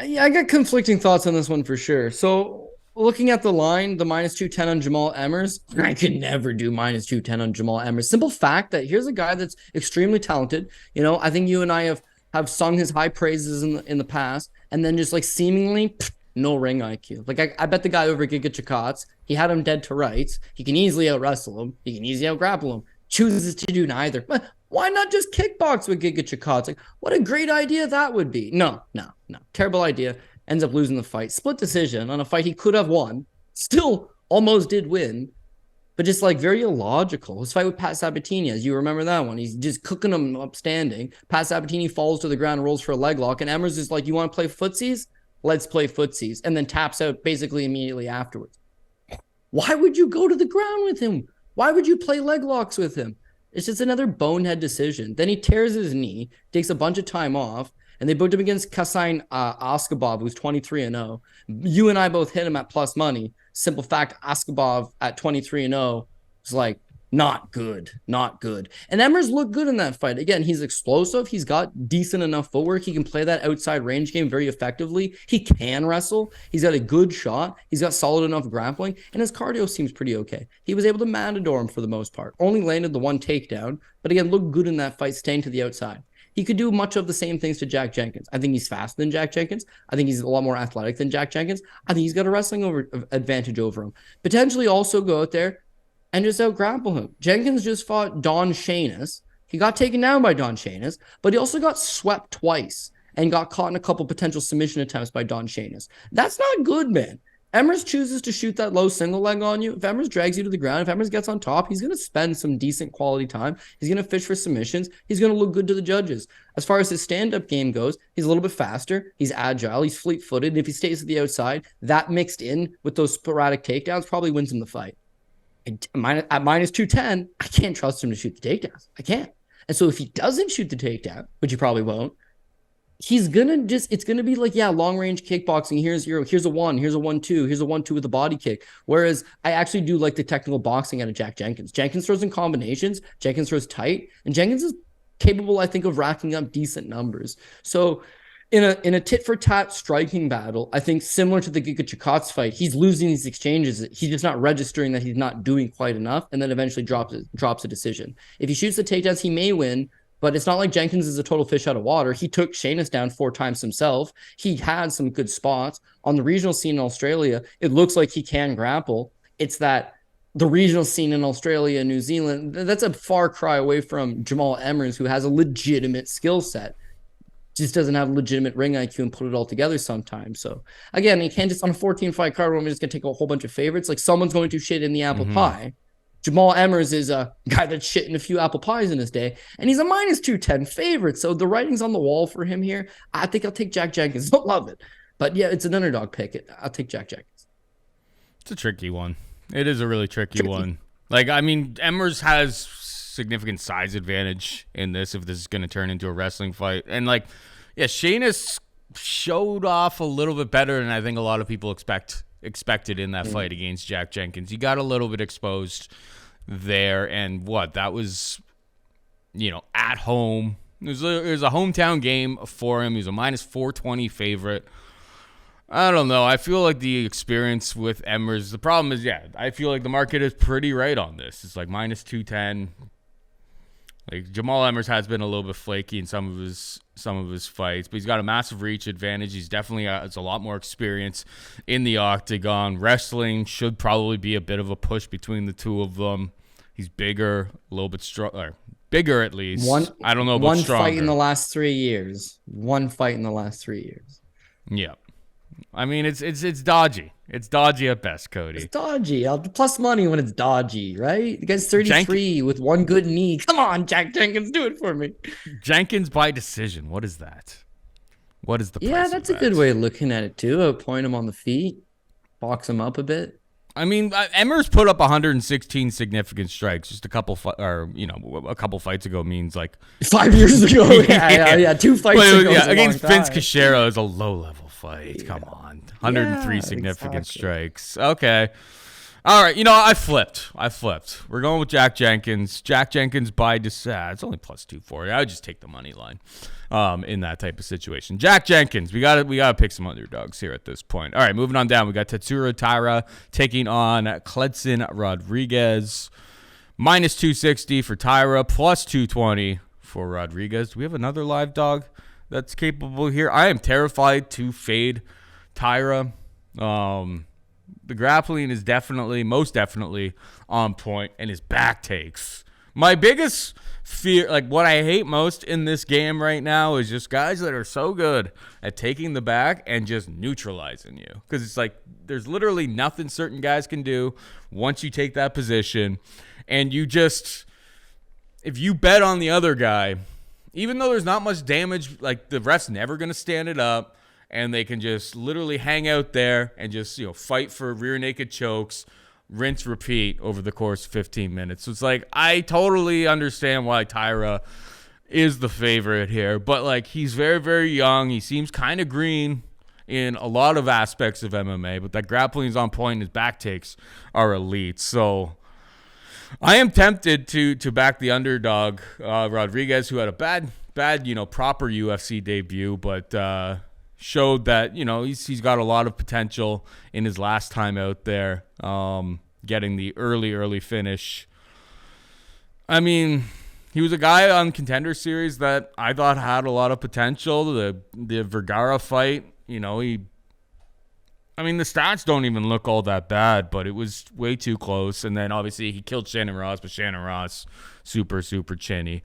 Yeah, I got conflicting thoughts on this one for sure. So looking at the line, the -210 on Jamal Emmers, I could never do -210 on Jamal Emmers. Simple fact that here's a guy that's extremely talented. You know, I think you and I have sung his high praises in the past, and then just like seemingly no ring IQ. Like I bet the guy over Giga Chikadze, he had him dead to rights. He can easily out wrestle him. He can easily out grapple him. Chooses to do neither. But why not just kickbox with Giga Chikadze? Like what a great idea that would be. No. Terrible idea. Ends up losing the fight. Split decision on a fight he could have won. Still almost did win. But just like very illogical. His fight with Pat Sabatini, as you remember that one. He's just cooking him upstanding. Pat Sabatini falls to the ground and rolls for a leg lock. And Emmers is like, you want to play footsies? Let's play footsies. And then taps out basically immediately afterwards. Why would you go to the ground with him? Why would you play leg locks with him? It's just another bonehead decision. Then he tears his knee, takes a bunch of time off, and they booked him against Kasain Askabov, who's 23-0. You and I both hit him at plus money. Simple fact, Askabov at 23-0 was like, not good. And Emmers looked good in that fight. Again, he's explosive. He's got decent enough footwork. He can play that outside range game very effectively. He can wrestle. He's got a good shot. He's got solid enough grappling, and his cardio seems pretty okay. He was able to matador him for the most part. Only landed the one takedown, but again, looked good in that fight, staying to the outside. He could do much of the same things to Jack Jenkins. I think he's faster than Jack Jenkins. I think he's a lot more athletic than Jack Jenkins. I think he's got a wrestling advantage over him. Potentially also go out there and just out-grapple him. Jenkins just fought Don Shainis. He got taken down by Don Shainis, but he also got swept twice and got caught in a couple potential submission attempts by Don Shainis. That's not good, man. Emmers chooses to shoot that low single leg on you. If Emmers drags you to the ground, if Emmers gets on top, he's going to spend some decent quality time. He's going to fish for submissions. He's going to look good to the judges. As far as his stand-up game goes, he's a little bit faster. He's agile. He's fleet-footed. And if he stays at the outside, that mixed in with those sporadic takedowns probably wins him the fight. At -210, I can't trust him to shoot the takedowns. I can't. And so if he doesn't shoot the takedown, which he probably won't, it's gonna be like, long range kickboxing. Here's a 1, here's a 1-2, here's a 1-2 with a body kick. Whereas I actually do like the technical boxing out of Jack Jenkins. Jenkins throws in combinations, Jenkins throws tight, and Jenkins is capable, I think, of racking up decent numbers. So in a tit for tat striking battle, I think similar to the Giga Chikadze fight, he's losing these exchanges. He's just not registering that he's not doing quite enough, and then eventually drops a decision. If he shoots the takedowns, he may win. But it's not like Jenkins is a total fish out of water. He took Shainis down 4 times himself. He had some good spots. On the regional scene in Australia, it looks like he can grapple. It's that the regional scene in Australia and New Zealand, that's a far cry away from Jamal Emmers, who has a legitimate skill set. Just doesn't have legitimate ring IQ and put it all together sometimes. So, again, you can't just, on a 14-fight card, we're just going to take a whole bunch of favorites. Like, someone's going to shit in the apple pie. Jamal Emmers is a guy that's shit in a few apple pies in his day, and he's a -210 favorite. So the writing's on the wall for him here. I think I'll take Jack Jenkins. Don't love it. But yeah, it's an underdog pick. I'll take Jack Jenkins. It's a tricky one. It is a really tricky one. Like, I mean, Emmers has significant size advantage in this if this is going to turn into a wrestling fight. And, like, Yeah, Sheamus showed off a little bit better than I think a lot of people expected in that fight against Jack Jenkins. He got a little bit exposed there, and that was, at home. It was a hometown game for him. He was a minus 420 favorite. I don't know. I feel like the experience with Emmers, the problem is, I feel like the market is pretty right on this. It's like minus 210. Like Jamal Emmers has been a little bit flaky in some of his fights, but he's got a massive reach advantage. He's definitely has a lot more experience in the octagon. Wrestling should probably be a bit of a push between the two of them. He's bigger, a little bit stronger, bigger at least. I don't know about stronger. One fight in the last 3 years. Yeah. I mean, it's dodgy. It's dodgy at best, Cody. It's dodgy. Plus money when it's dodgy, right? The guy's 33 with one good knee. Come on, Jack Jenkins, do it for me. Jenkins by decision. What is that? What is the price? Yeah, that's a good way of looking at it, too. Point him on the feet, box him up a bit. I mean, Emmers put up 116 significant strikes just a couple fights ago. Means like 5 years ago. Yeah. 2 fights ago. Yeah, against Vince Cachero is a low-level fight. Come on, 103 significant strikes. Okay, all right. I flipped. We're going with Jack Jenkins. Jack Jenkins by decision. It's only plus 240. I would just take the money line. In that type of situation. Jack Jenkins, we gotta pick some underdogs here at this point. All right, moving on down. We got Tatsuro Taira taking on Kledson Rodriguez. Minus 260 for Taira, plus 220 for Rodriguez. Do we have another live dog that's capable here? I am terrified to fade Taira. The grappling is most definitely on point, and his back takes. My biggest fear, like what I hate most in this game right now, is just guys that are so good at taking the back and just neutralizing you. Because it's like there's literally nothing certain guys can do once you take that position. And if you bet on the other guy, even though there's not much damage, like the ref's never going to stand it up. And they can just literally hang out there and just, fight for rear naked chokes. Rinse, repeat over the course of 15 minutes. So it's like, I totally understand why Taira is the favorite here. But, like, he's very, very young. He seems kind of green in a lot of aspects of MMA. But that grappling is on point. And his back takes are elite. So I am tempted to back the underdog, Rodriguez, who had a bad, proper UFC debut. But showed that, he's got a lot of potential in his last time out there, getting the early finish. I mean, he was a guy on Contender Series that I thought had a lot of potential. The Vergara fight, the stats don't even look all that bad, but it was way too close. And then obviously he killed Shannon Ross, but Shannon Ross, super, super chinny.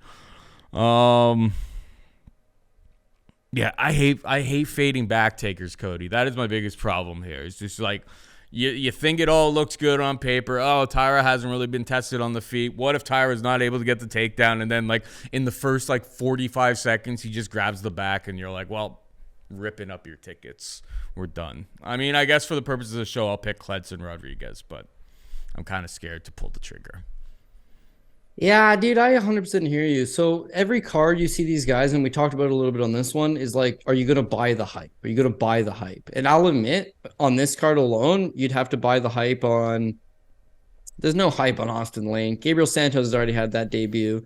Yeah, I hate fading back takers, Cody. That is my biggest problem here. It's just like you think it all looks good on paper. Oh, Taira hasn't really been tested on the feet. What if Tyra's not able to get the takedown, and then like in the first 45 seconds he just grabs the back, and you're like, well, ripping up your tickets. We're done. I mean, I guess for the purposes of the show, I'll pick Kledson Rodriguez, but I'm kind of scared to pull the trigger. Yeah, dude, I 100% hear you. So every card you see these guys, and we talked about it a little bit on this one, is like, are you going to buy the hype? Are you going to buy the hype? And I'll admit, on this card alone, you'd have to buy the hype on... There's no hype on Austen Lane. Gabriel Santos has already had that debut.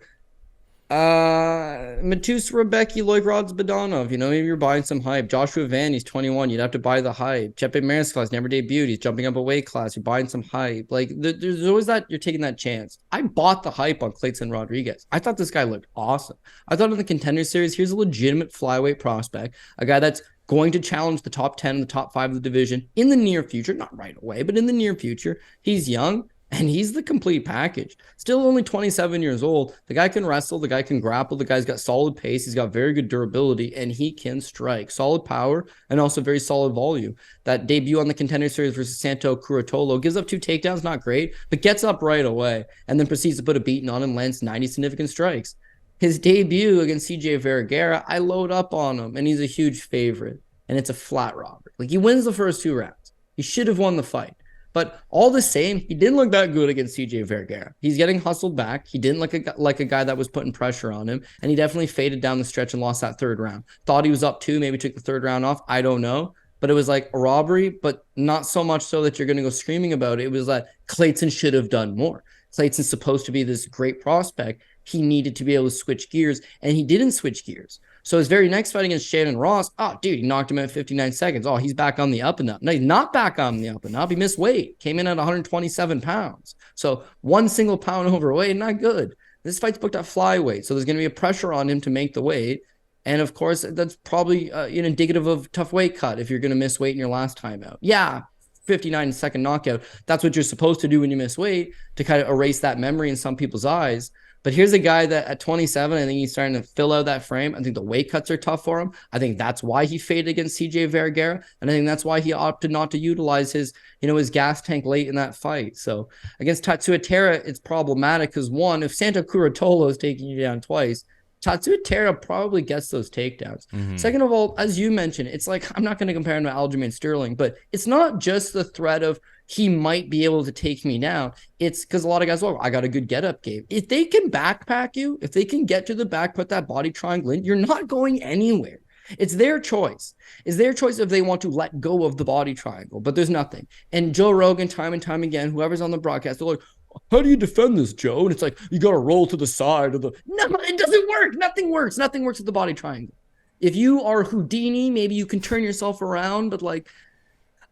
Mateusz, Rebecki, Loik, Radzhabov, maybe you're buying some hype. Joshua Van, he's 21. You'd have to buy the hype. Chepe Mariscal has never debuted. He's jumping up a weight class. You're buying some hype. Like, there's always that, you're taking that chance. I bought the hype on Kledson Rodriguez. I thought this guy looked awesome. I thought in the Contender Series, here's a legitimate flyweight prospect, a guy that's going to challenge the top 10 and the top 5 of the division in the near future. Not right away, but in the near future. He's young. And he's the complete package. Still only 27 years old. The guy can wrestle. The guy can grapple. The guy's got solid pace. He's got very good durability. And he can strike. Solid power and also very solid volume. That debut on the Contender Series versus Santo Curatolo gives up 2 takedowns. Not great. But gets up right away. And then proceeds to put a beating on him. Lands 90 significant strikes. His debut against CJ Vergara, I load up on him. And he's a huge favorite. And it's a flat robber. Like, he wins the first 2 rounds. He should have won the fight. But all the same, he didn't look that good against CJ Vergara. He's getting hustled back. He didn't look like a guy that was putting pressure on him. And he definitely faded down the stretch and lost that third round. Thought he was up 2, maybe took the third round off. I don't know. But it was like a robbery, but not so much so that you're going to go screaming about it. It was like Clayton should have done more. Clayton's supposed to be this great prospect. He needed to be able to switch gears, and he didn't switch gears. So his very next fight against Shannon Ross, oh, dude, he knocked him at 59 seconds. Oh, he's back on the up and up. No, he's not back on the up and up. He missed weight, came in at 127 pounds. So 1 single pound overweight, not good. This fight's booked at flyweight, so there's going to be a pressure on him to make the weight. And of course, that's probably indicative of tough weight cut if you're going to miss weight in your last time out. Yeah, 59-second knockout. That's what you're supposed to do when you miss weight, to kind of erase that memory in some people's eyes. But here's a guy that at 27, I think he's starting to fill out that frame. I think the weight cuts are tough for him. I think that's why he faded against CJ Vergara. And I think that's why he opted not to utilize his gas tank late in that fight. So against Tatsuya, it's problematic because, one, if Santo Curatolo is taking you down twice, Tatsuya probably gets those takedowns. Mm-hmm. Second of all, as you mentioned, it's like, I'm not going to compare him to Aljamain Sterling, but it's not just the threat of he might be able to take me down. It's because a lot of guys, I got a good get-up game. If they can backpack you, if they can get to the back, put that body triangle in, you're not going anywhere. It's their choice. It's their choice if they want to let go of the body triangle, but there's nothing. And Joe Rogan, time and time again, whoever's on the broadcast, they're like, how do you defend this, Joe? And it's like, you got to roll to the side of the... No, it doesn't work. Nothing works. Nothing works with the body triangle. If you are Houdini, maybe you can turn yourself around, but like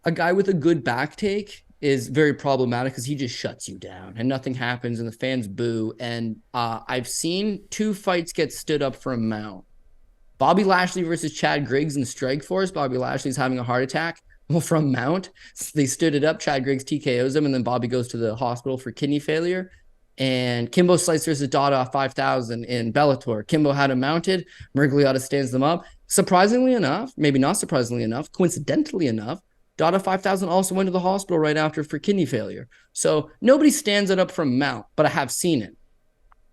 a guy with a good back take is very problematic because he just shuts you down and nothing happens and the fans boo. And I've seen 2 fights get stood up for a mount. Bobby Lashley versus Chad Griggs in Strikeforce. Bobby Lashley's having a heart attack. Well, from mount, they stood it up. Chad Griggs TKOs him, and then Bobby goes to the hospital for kidney failure. And Kimbo Slice versus Dada 5,000 in Bellator. Kimbo had him mounted. Miragliotta stands them up. Surprisingly enough, maybe not surprisingly enough, coincidentally enough, Dada 5,000 also went to the hospital right after for kidney failure. So nobody stands it up from mount, but I have seen it.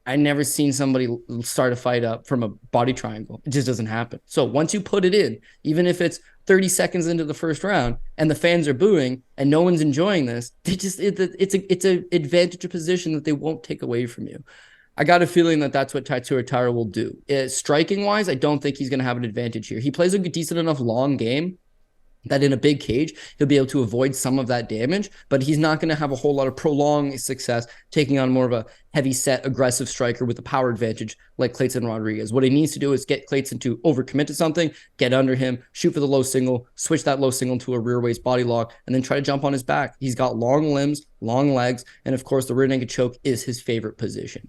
I never seen somebody start a fight up from a body triangle. It just doesn't happen. So once you put it in, even if it's 30 seconds into the first round and the fans are booing and no one's enjoying this, it's an advantage of position that they won't take away from you. I got a feeling that that's what Tatsuya will do. Striking wise, I don't think he's going to have an advantage here. He plays a decent enough long game that in a big cage, he'll be able to avoid some of that damage, but he's not going to have a whole lot of prolonged success taking on more of a heavy set, aggressive striker with a power advantage like Clayton Rodriguez. What he needs to do is get Clayton to overcommit to something, get under him, shoot for the low single, switch that low single to a rear waist body lock, and then try to jump on his back. He's got long limbs, long legs, and of course, the rear naked choke is his favorite position.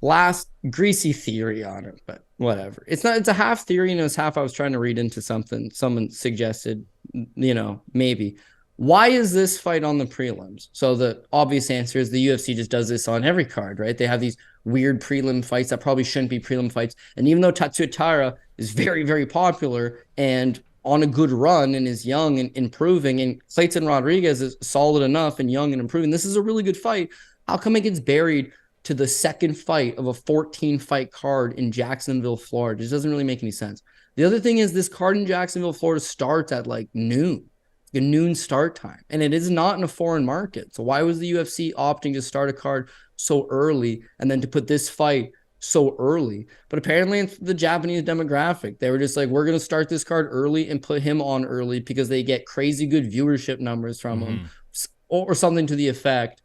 Last greasy theory on it, but whatever. It's a half theory, and it's half I was trying to read into something. Someone suggested, maybe. Why is this fight on the prelims? So the obvious answer is the UFC just does this on every card, right? They have these weird prelim fights that probably shouldn't be prelim fights. And even though Tatsuya is very, very popular and on a good run and is young and improving, and Clayton Rodriguez is solid enough and young and improving, this is a really good fight. How come it gets buried to the second fight of a 14-fight card in Jacksonville, Florida? It just doesn't really make any sense. The other thing is this card in Jacksonville, Florida starts at like noon, a noon start time, and it is not in a foreign market. So why was the UFC opting to start a card so early and then to put this fight so early? But apparently it's the Japanese demographic. They were just like, we're going to start this card early and put him on early because they get crazy good viewership numbers from him or something to the effect.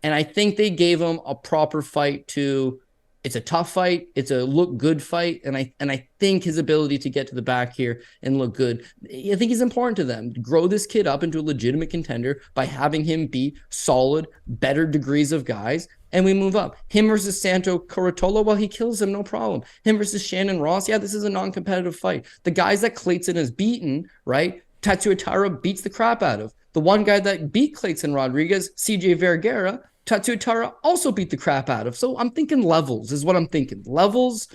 And I think they gave him a proper fight to, it's a tough fight, it's a look good fight, and I think his ability to get to the back here and look good, I think is important to them. Grow this kid up into a legitimate contender by having him be solid, better degrees of guys, and we move up. Him versus Santo Curatolo, well, he kills him, no problem. Him versus Shannon Ross, yeah, this is a non-competitive fight. The guys that Clayton has beaten, right, Tatsuya beats the crap out of. The one guy that beat Clayton Rodriguez, CJ Vergara, Tatsuya also beat the crap out of. So I'm thinking levels is what I'm thinking. Levels,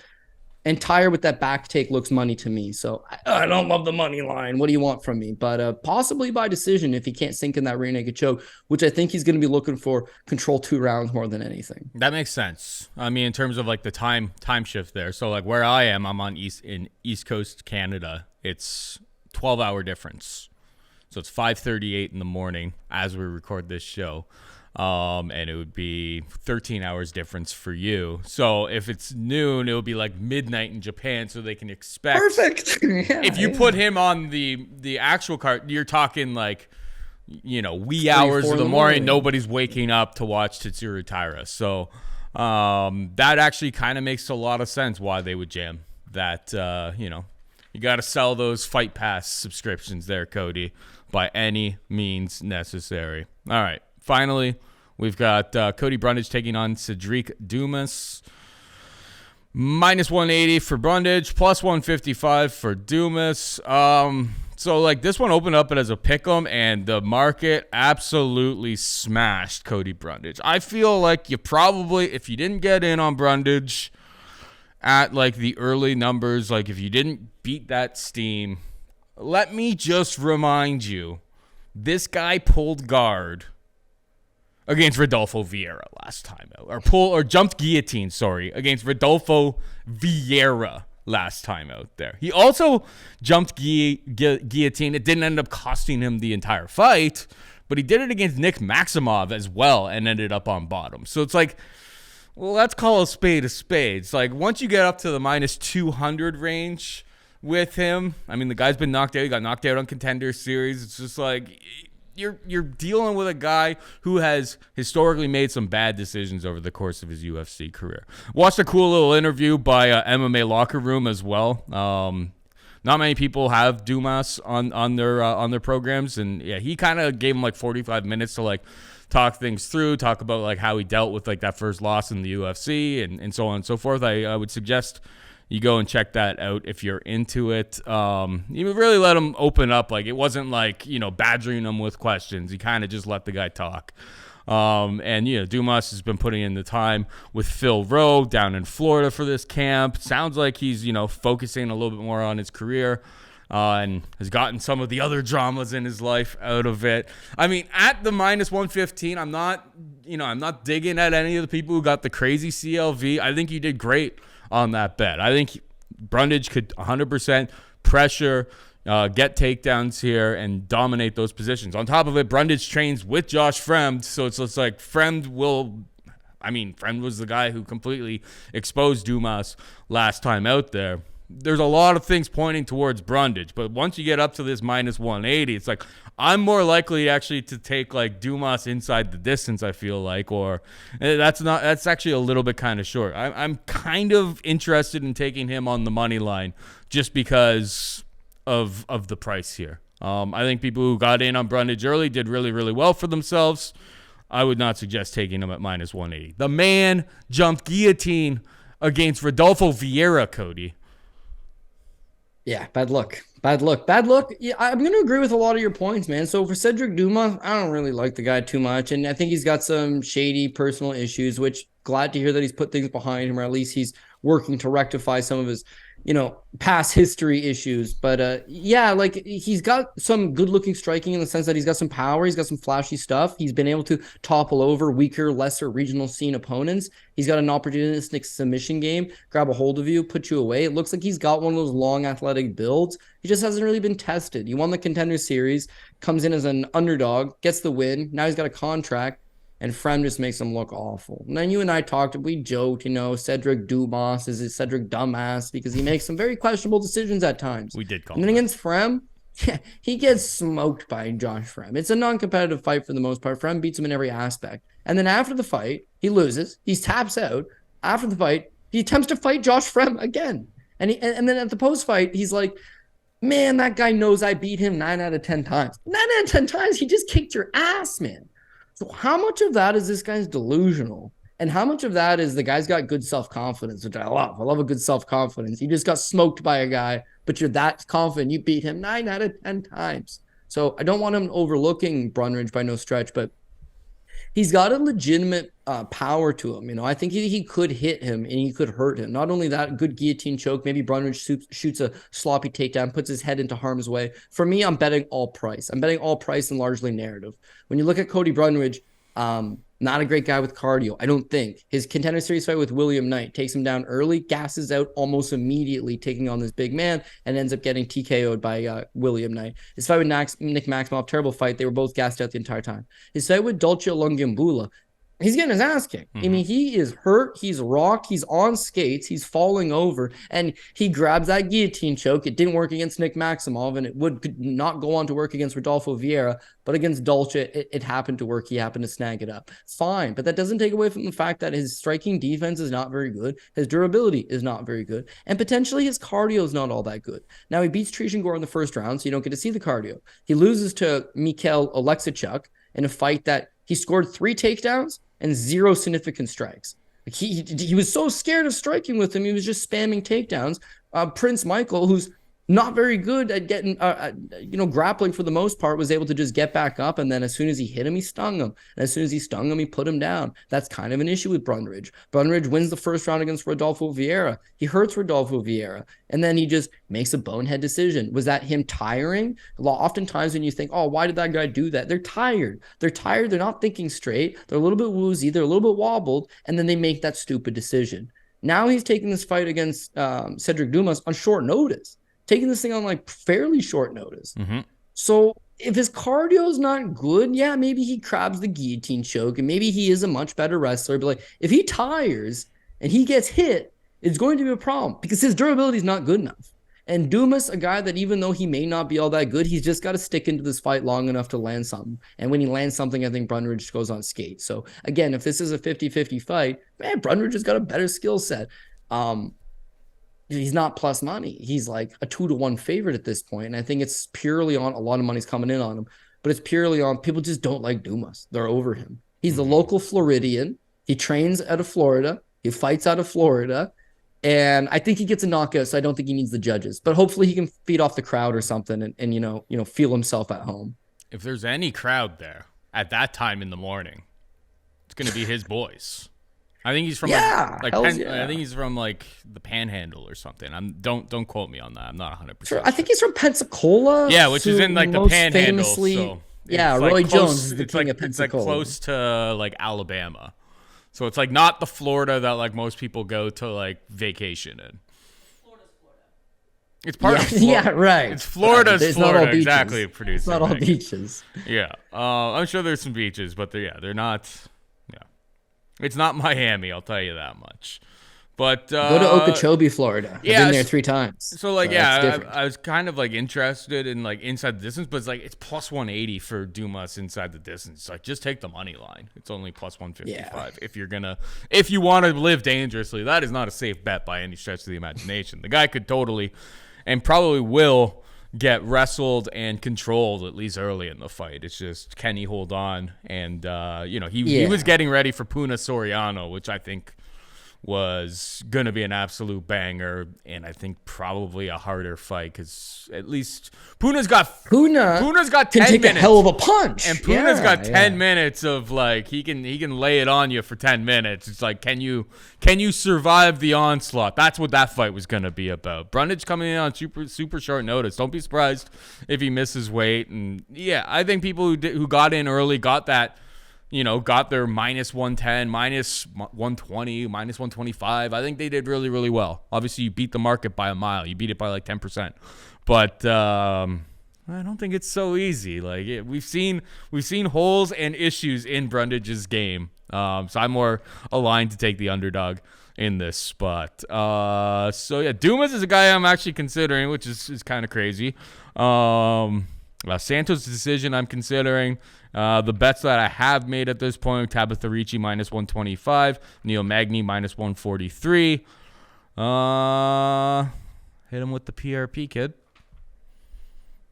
and Tyra with that back take looks money to me. So I don't love the money line. What do you want from me? But possibly by decision if he can't sink in that rear naked choke, which I think he's going to be looking for control 2 rounds more than anything. That makes sense. I mean, in terms of like the time shift there. So like where I am, I'm on East Coast Canada. It's 12-hour difference. So it's 5:38 in the morning as we record this show. And it would be 13 hours difference for you. So if it's noon, it would be like midnight in Japan, so they can expect. Perfect. If you put him on the actual card, you're talking like, wee hours of the morning. Nobody's waking up to watch Tatsuro Taira. So that actually kind of makes a lot of sense why they would jam that. You got to sell those Fight Pass subscriptions there, Cody, by any means necessary. All right. Finally, we've got Cody Brundage taking on Cedric Dumas. Minus 180 for Brundage, plus 155 for Dumas. So, this one opened up as a pick'em, and the market absolutely smashed Cody Brundage. I feel like you probably, if you didn't get in on Brundage at, the early numbers, if you didn't beat that steam, let me just remind you, this guy pulled guard against Rodolfo Vieira last time out. Or jumped guillotine, against Rodolfo Vieira last time out there. He also jumped guillotine. It didn't end up costing him the entire fight, but he did it against Nick Maximov as well and ended up on bottom. So it's let's call a spade a spade. It's once you get up to the minus 200 range with him, I mean, the guy's been knocked out. He got knocked out on Contender Series. It's just you're dealing with a guy who has historically made some bad decisions over the course of his UFC career. Watched a cool little interview by MMA Locker Room as well. Not many people have Dumas on their programs, and yeah, he kind of gave him 45 minutes to talk things through, talk about how he dealt with that first loss in the UFC and so on and so forth. I would suggest you go and check that out if you're into it. You really let him open up. It wasn't badgering him with questions. He kind of just let the guy talk. And Dumas has been putting in the time with Phil Rowe down in Florida for this camp. Sounds like he's, focusing a little bit more on his career. And has gotten some of the other dramas in his life out of it. I mean, at the minus 115, I'm not digging at any of the people who got the crazy CLV. I think you did great on that bet. I think Brundage could 100% pressure, get takedowns here, and dominate those positions. On top of it, Brundage trains with Josh Fremd, so it's Fremd was the guy who completely exposed Dumas last time out there. There's a lot of things pointing towards Brundage, but once you get up to this minus 180, it's I'm more likely actually to take Dumas inside the distance, I feel or that's actually a little bit kind of short. I'm kind of interested in taking him on the money line just because of the price here. I think people who got in on Brundage early did really, really well for themselves. I would not suggest taking him at minus 180. The man jumped guillotine against Rodolfo Vieira, Cody. Yeah, bad luck. Yeah, I'm going to agree with a lot of your points, man. So for Cedric Dumas, I don't really like the guy too much. And I think he's got some shady personal issues, which glad to hear that he's put things behind him, or at least he's working to rectify some of his, past history issues. But he's got some good looking striking in the sense that he's got some power. He's got some flashy stuff. He's been able to topple over weaker, lesser regional scene opponents. He's got an opportunistic submission game, grab a hold of you, put you away. It looks like he's got one of those long athletic builds. He just hasn't really been tested. He won the Contender Series, comes in as an underdog, gets the win. Now he's got a contract. And Fremd just makes him look awful. And then you and I we joked, Cedric Dumas is Cedric Dumbass because he makes some very questionable decisions at times. We did call him. And then against Fremd, he gets smoked by Josh Fremd. It's a non-competitive fight for the most part. Fremd beats him in every aspect. And then after the fight, he loses. He taps out. After the fight, he attempts to fight Josh Fremd again. And then at the post-fight, he's like, man, that guy knows I beat him 9 out of 10 times. 9 out of 10 times? He just kicked your ass, man. So how much of that is this guy's delusional? And how much of that is the guy's got good self-confidence, which I love. I love a good self-confidence. You just got smoked by a guy, but you're that confident you beat him 9 out of 10 times. So I don't want him overlooking Brundage by no stretch, but he's got a legitimate power to him. I think he could hit him and he could hurt him. Not only that, good guillotine choke. Maybe Brundage shoots a sloppy takedown, puts his head into harm's way. For me, I'm betting all price. I'm betting all price and largely narrative. When you look at Cody Brundage, Not a great guy with cardio, I don't think. His contender series fight with William Knight takes him down early, gasses out almost immediately, taking on this big man, and ends up getting TKO'd by William Knight. His fight with Nick Maximov, terrible fight. They were both gassed out the entire time. His fight with Dolce Lungiambula, he's getting his ass kicked. I mean, he is hurt. He's rocked. He's on skates. He's falling over. And he grabs that guillotine choke. It didn't work against Nick Maximov, and it could not go on to work against Rodolfo Vieira. But against Dolce, it happened to work. He happened to snag it up. Fine. But that doesn't take away from the fact that his striking defense is not very good. His durability is not very good. And potentially his cardio is not all that good. Now, he beats Trezeguet in the first round, so you don't get to see the cardio. He loses to Mikhail Oleksichuk in a fight that he scored 3 takedowns and 0 significant strikes. Like he was so scared of striking with him, he was just spamming takedowns. Prince Michael, who's not very good at getting, grappling for the most part, was able to just get back up. And then as soon as he hit him, he stung him. And as soon as he stung him, he put him down. That's kind of an issue with Brundage. Brundage wins the first round against Rodolfo Vieira. He hurts Rodolfo Vieira. And then he just makes a bonehead decision. Was that him tiring? Oftentimes when you think, oh, why did that guy do that? They're tired. They're tired. They're not thinking straight. They're a little bit woozy. They're a little bit wobbled. And then they make that stupid decision. Now he's taking this fight against Cedric Dumas on short notice. Taking this thing on like fairly short notice. So if his cardio is not good, yeah, maybe he crabs the guillotine choke and maybe he is a much better wrestler. But like if he tires and he gets hit, it's going to be a problem because his durability is not good enough. And Dumas, a guy that even though he may not be all that good, he's just got to stick into this fight long enough to land something. And when he lands something, I think Brundage goes on skate. So again, if this is a 50-50 fight, man, Brundage has got a better skill set. He's not plus money. He's like a 2-1 favorite at this point. And I think it's purely on a lot of money's coming in on him, but it's purely on people just don't like Dumas. They're over him. He's the local Floridian. He trains out of Florida. He fights out of Florida. And I think he gets a knockout. So I don't think he needs the judges, but hopefully he can feed off the crowd or something and feel himself at home. If there's any crowd there at that time in the morning, it's going to be his boys. I think he's from I think he's from like the Panhandle or something. Don't quote me on that. I'm not 100%. Sure. I think he's from Pensacola. Yeah, which is in like the Panhandle. Famously, so Roy like Jones is the king of Pensacola. It's like close to like Alabama. So it's like not the Florida that like most people go to like vacation in. Florida's Florida. It's part of Florida. Yeah, right. It's Florida's Florida. Not all beaches. Exactly, producer. It's not all beaches. Yeah. I'm sure there's some beaches, but they're not. It's not Miami, I'll tell you that much. But go to Okeechobee, Florida. I've been there 3 times. So I was kind of like interested in like inside the distance, but it's like it's plus 180 for Dumas inside the distance. Like just take the money line. It's only plus 155 if you want to live dangerously. That is not a safe bet by any stretch of the imagination. The guy could totally and probably will get wrestled and controlled at least early in the fight. It's just, can he hold on? And he was getting ready for Puna Soriano, which I think was gonna be an absolute banger, and I think probably a harder fight because at least Puna's got 10 take minutes. A hell of a punch, and Puna's got 10 minutes of like he can lay it on you for 10 minutes. It's like can you survive the onslaught? That's what that fight was gonna be about. Brundage coming in on super short notice. Don't be surprised if he misses weight. And yeah, I think people who got in early got that. Got their minus 110, minus 120, minus 125. I think they did really, really well. Obviously, you beat the market by a mile. You beat it by like 10%. But I don't think it's so easy. Like we've seen holes and issues in Brundage's game. So I'm more aligned to take the underdog in this spot. Dumas is a guy I'm actually considering, which is kind of crazy. Santos' decision I'm considering. The bets that I have made at this point: Tabatha Ricci minus 125, Neil Magny minus 143. Hit him with the PRP, kid.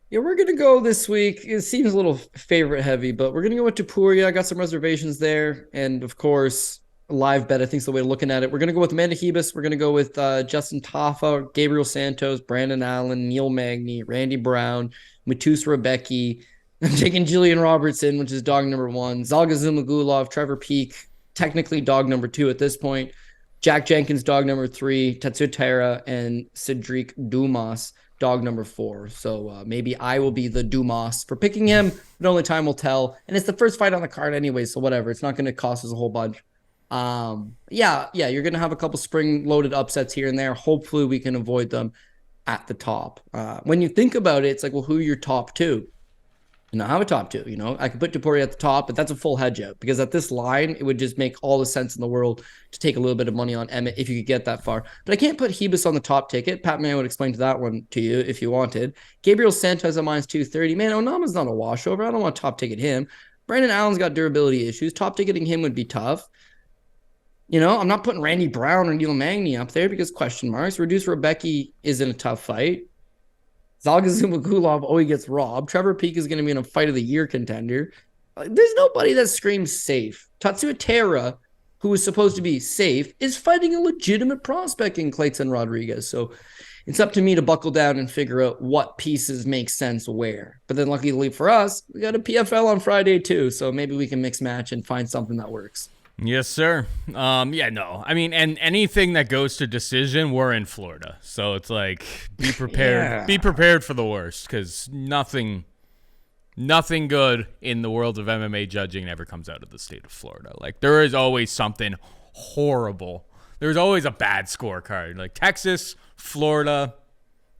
Yeah, we're gonna go this week. It seems a little favorite heavy, but we're gonna go with Topuria. I got some reservations there, and of course, a live bet I think is the way of looking at it. We're gonna go with Amanda Hebus. We're gonna go with Justin Tafa, Gabriel Santos, Brandon Allen, Neil Magny, Randy Brown, Mateusz Rebecki. I'm taking Gillian Robertson, which is dog number 1. Zhalgas Zhumagulov, Trevor Peak, technically dog number 2 at this point. Jack Jenkins, dog number 3. Tetsu Terra and Cedric Dumas. dog number 4. So maybe I will be the Dumas for picking him, but only time will tell. And it's the first fight on the card anyway, so whatever. It's not going to cost us a whole bunch. Yeah, you're going to have a couple spring-loaded upsets here and there. Hopefully we can avoid them at the top. When you think about it, it's like, well, who are your top 2? And I have a top 2, I could put Topuria at the top, but that's a full hedge out because at this line, it would just make all the sense in the world to take a little bit of money on Emmett if you could get that far. But I can't put Ribas on the top ticket. Pat May would explain to that one to you if you wanted. Gabriel Santos at minus 230. Man, Onama's not a washover. I don't want to top ticket him. Brandon Allen's got durability issues. Top ticketing him would be tough. I'm not putting Randy Brown or Neil Magny up there because question marks. Reduce Rebecki is in a tough fight. Zhalgas Zhumagulov, he gets robbed. Trevor Peak is going to be in a fight of the year contender. There's nobody that screams safe. Tatsuya Terra, who is supposed to be safe, is fighting a legitimate prospect in Clayton Rodriguez. So it's up to me to buckle down and figure out what pieces make sense where. But then luckily for us, we got a PFL on Friday too. So maybe we can mix match and find something that works. Yes, sir. I mean, and anything that goes to decision, we're in Florida. So it's like, be prepared. Yeah. Be prepared for the worst because nothing good in the world of MMA judging ever comes out of the state of Florida. Like, there is always something horrible. There's always a bad scorecard. Like, Texas, Florida,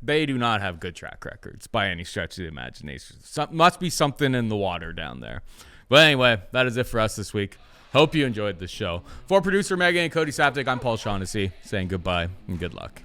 they do not have good track records by any stretch of the imagination. Must be something in the water down there. But anyway, that is it for us this week. Hope you enjoyed the show. For producer Megan and Cody Saftic, I'm Paul Shaughnessy saying goodbye and good luck.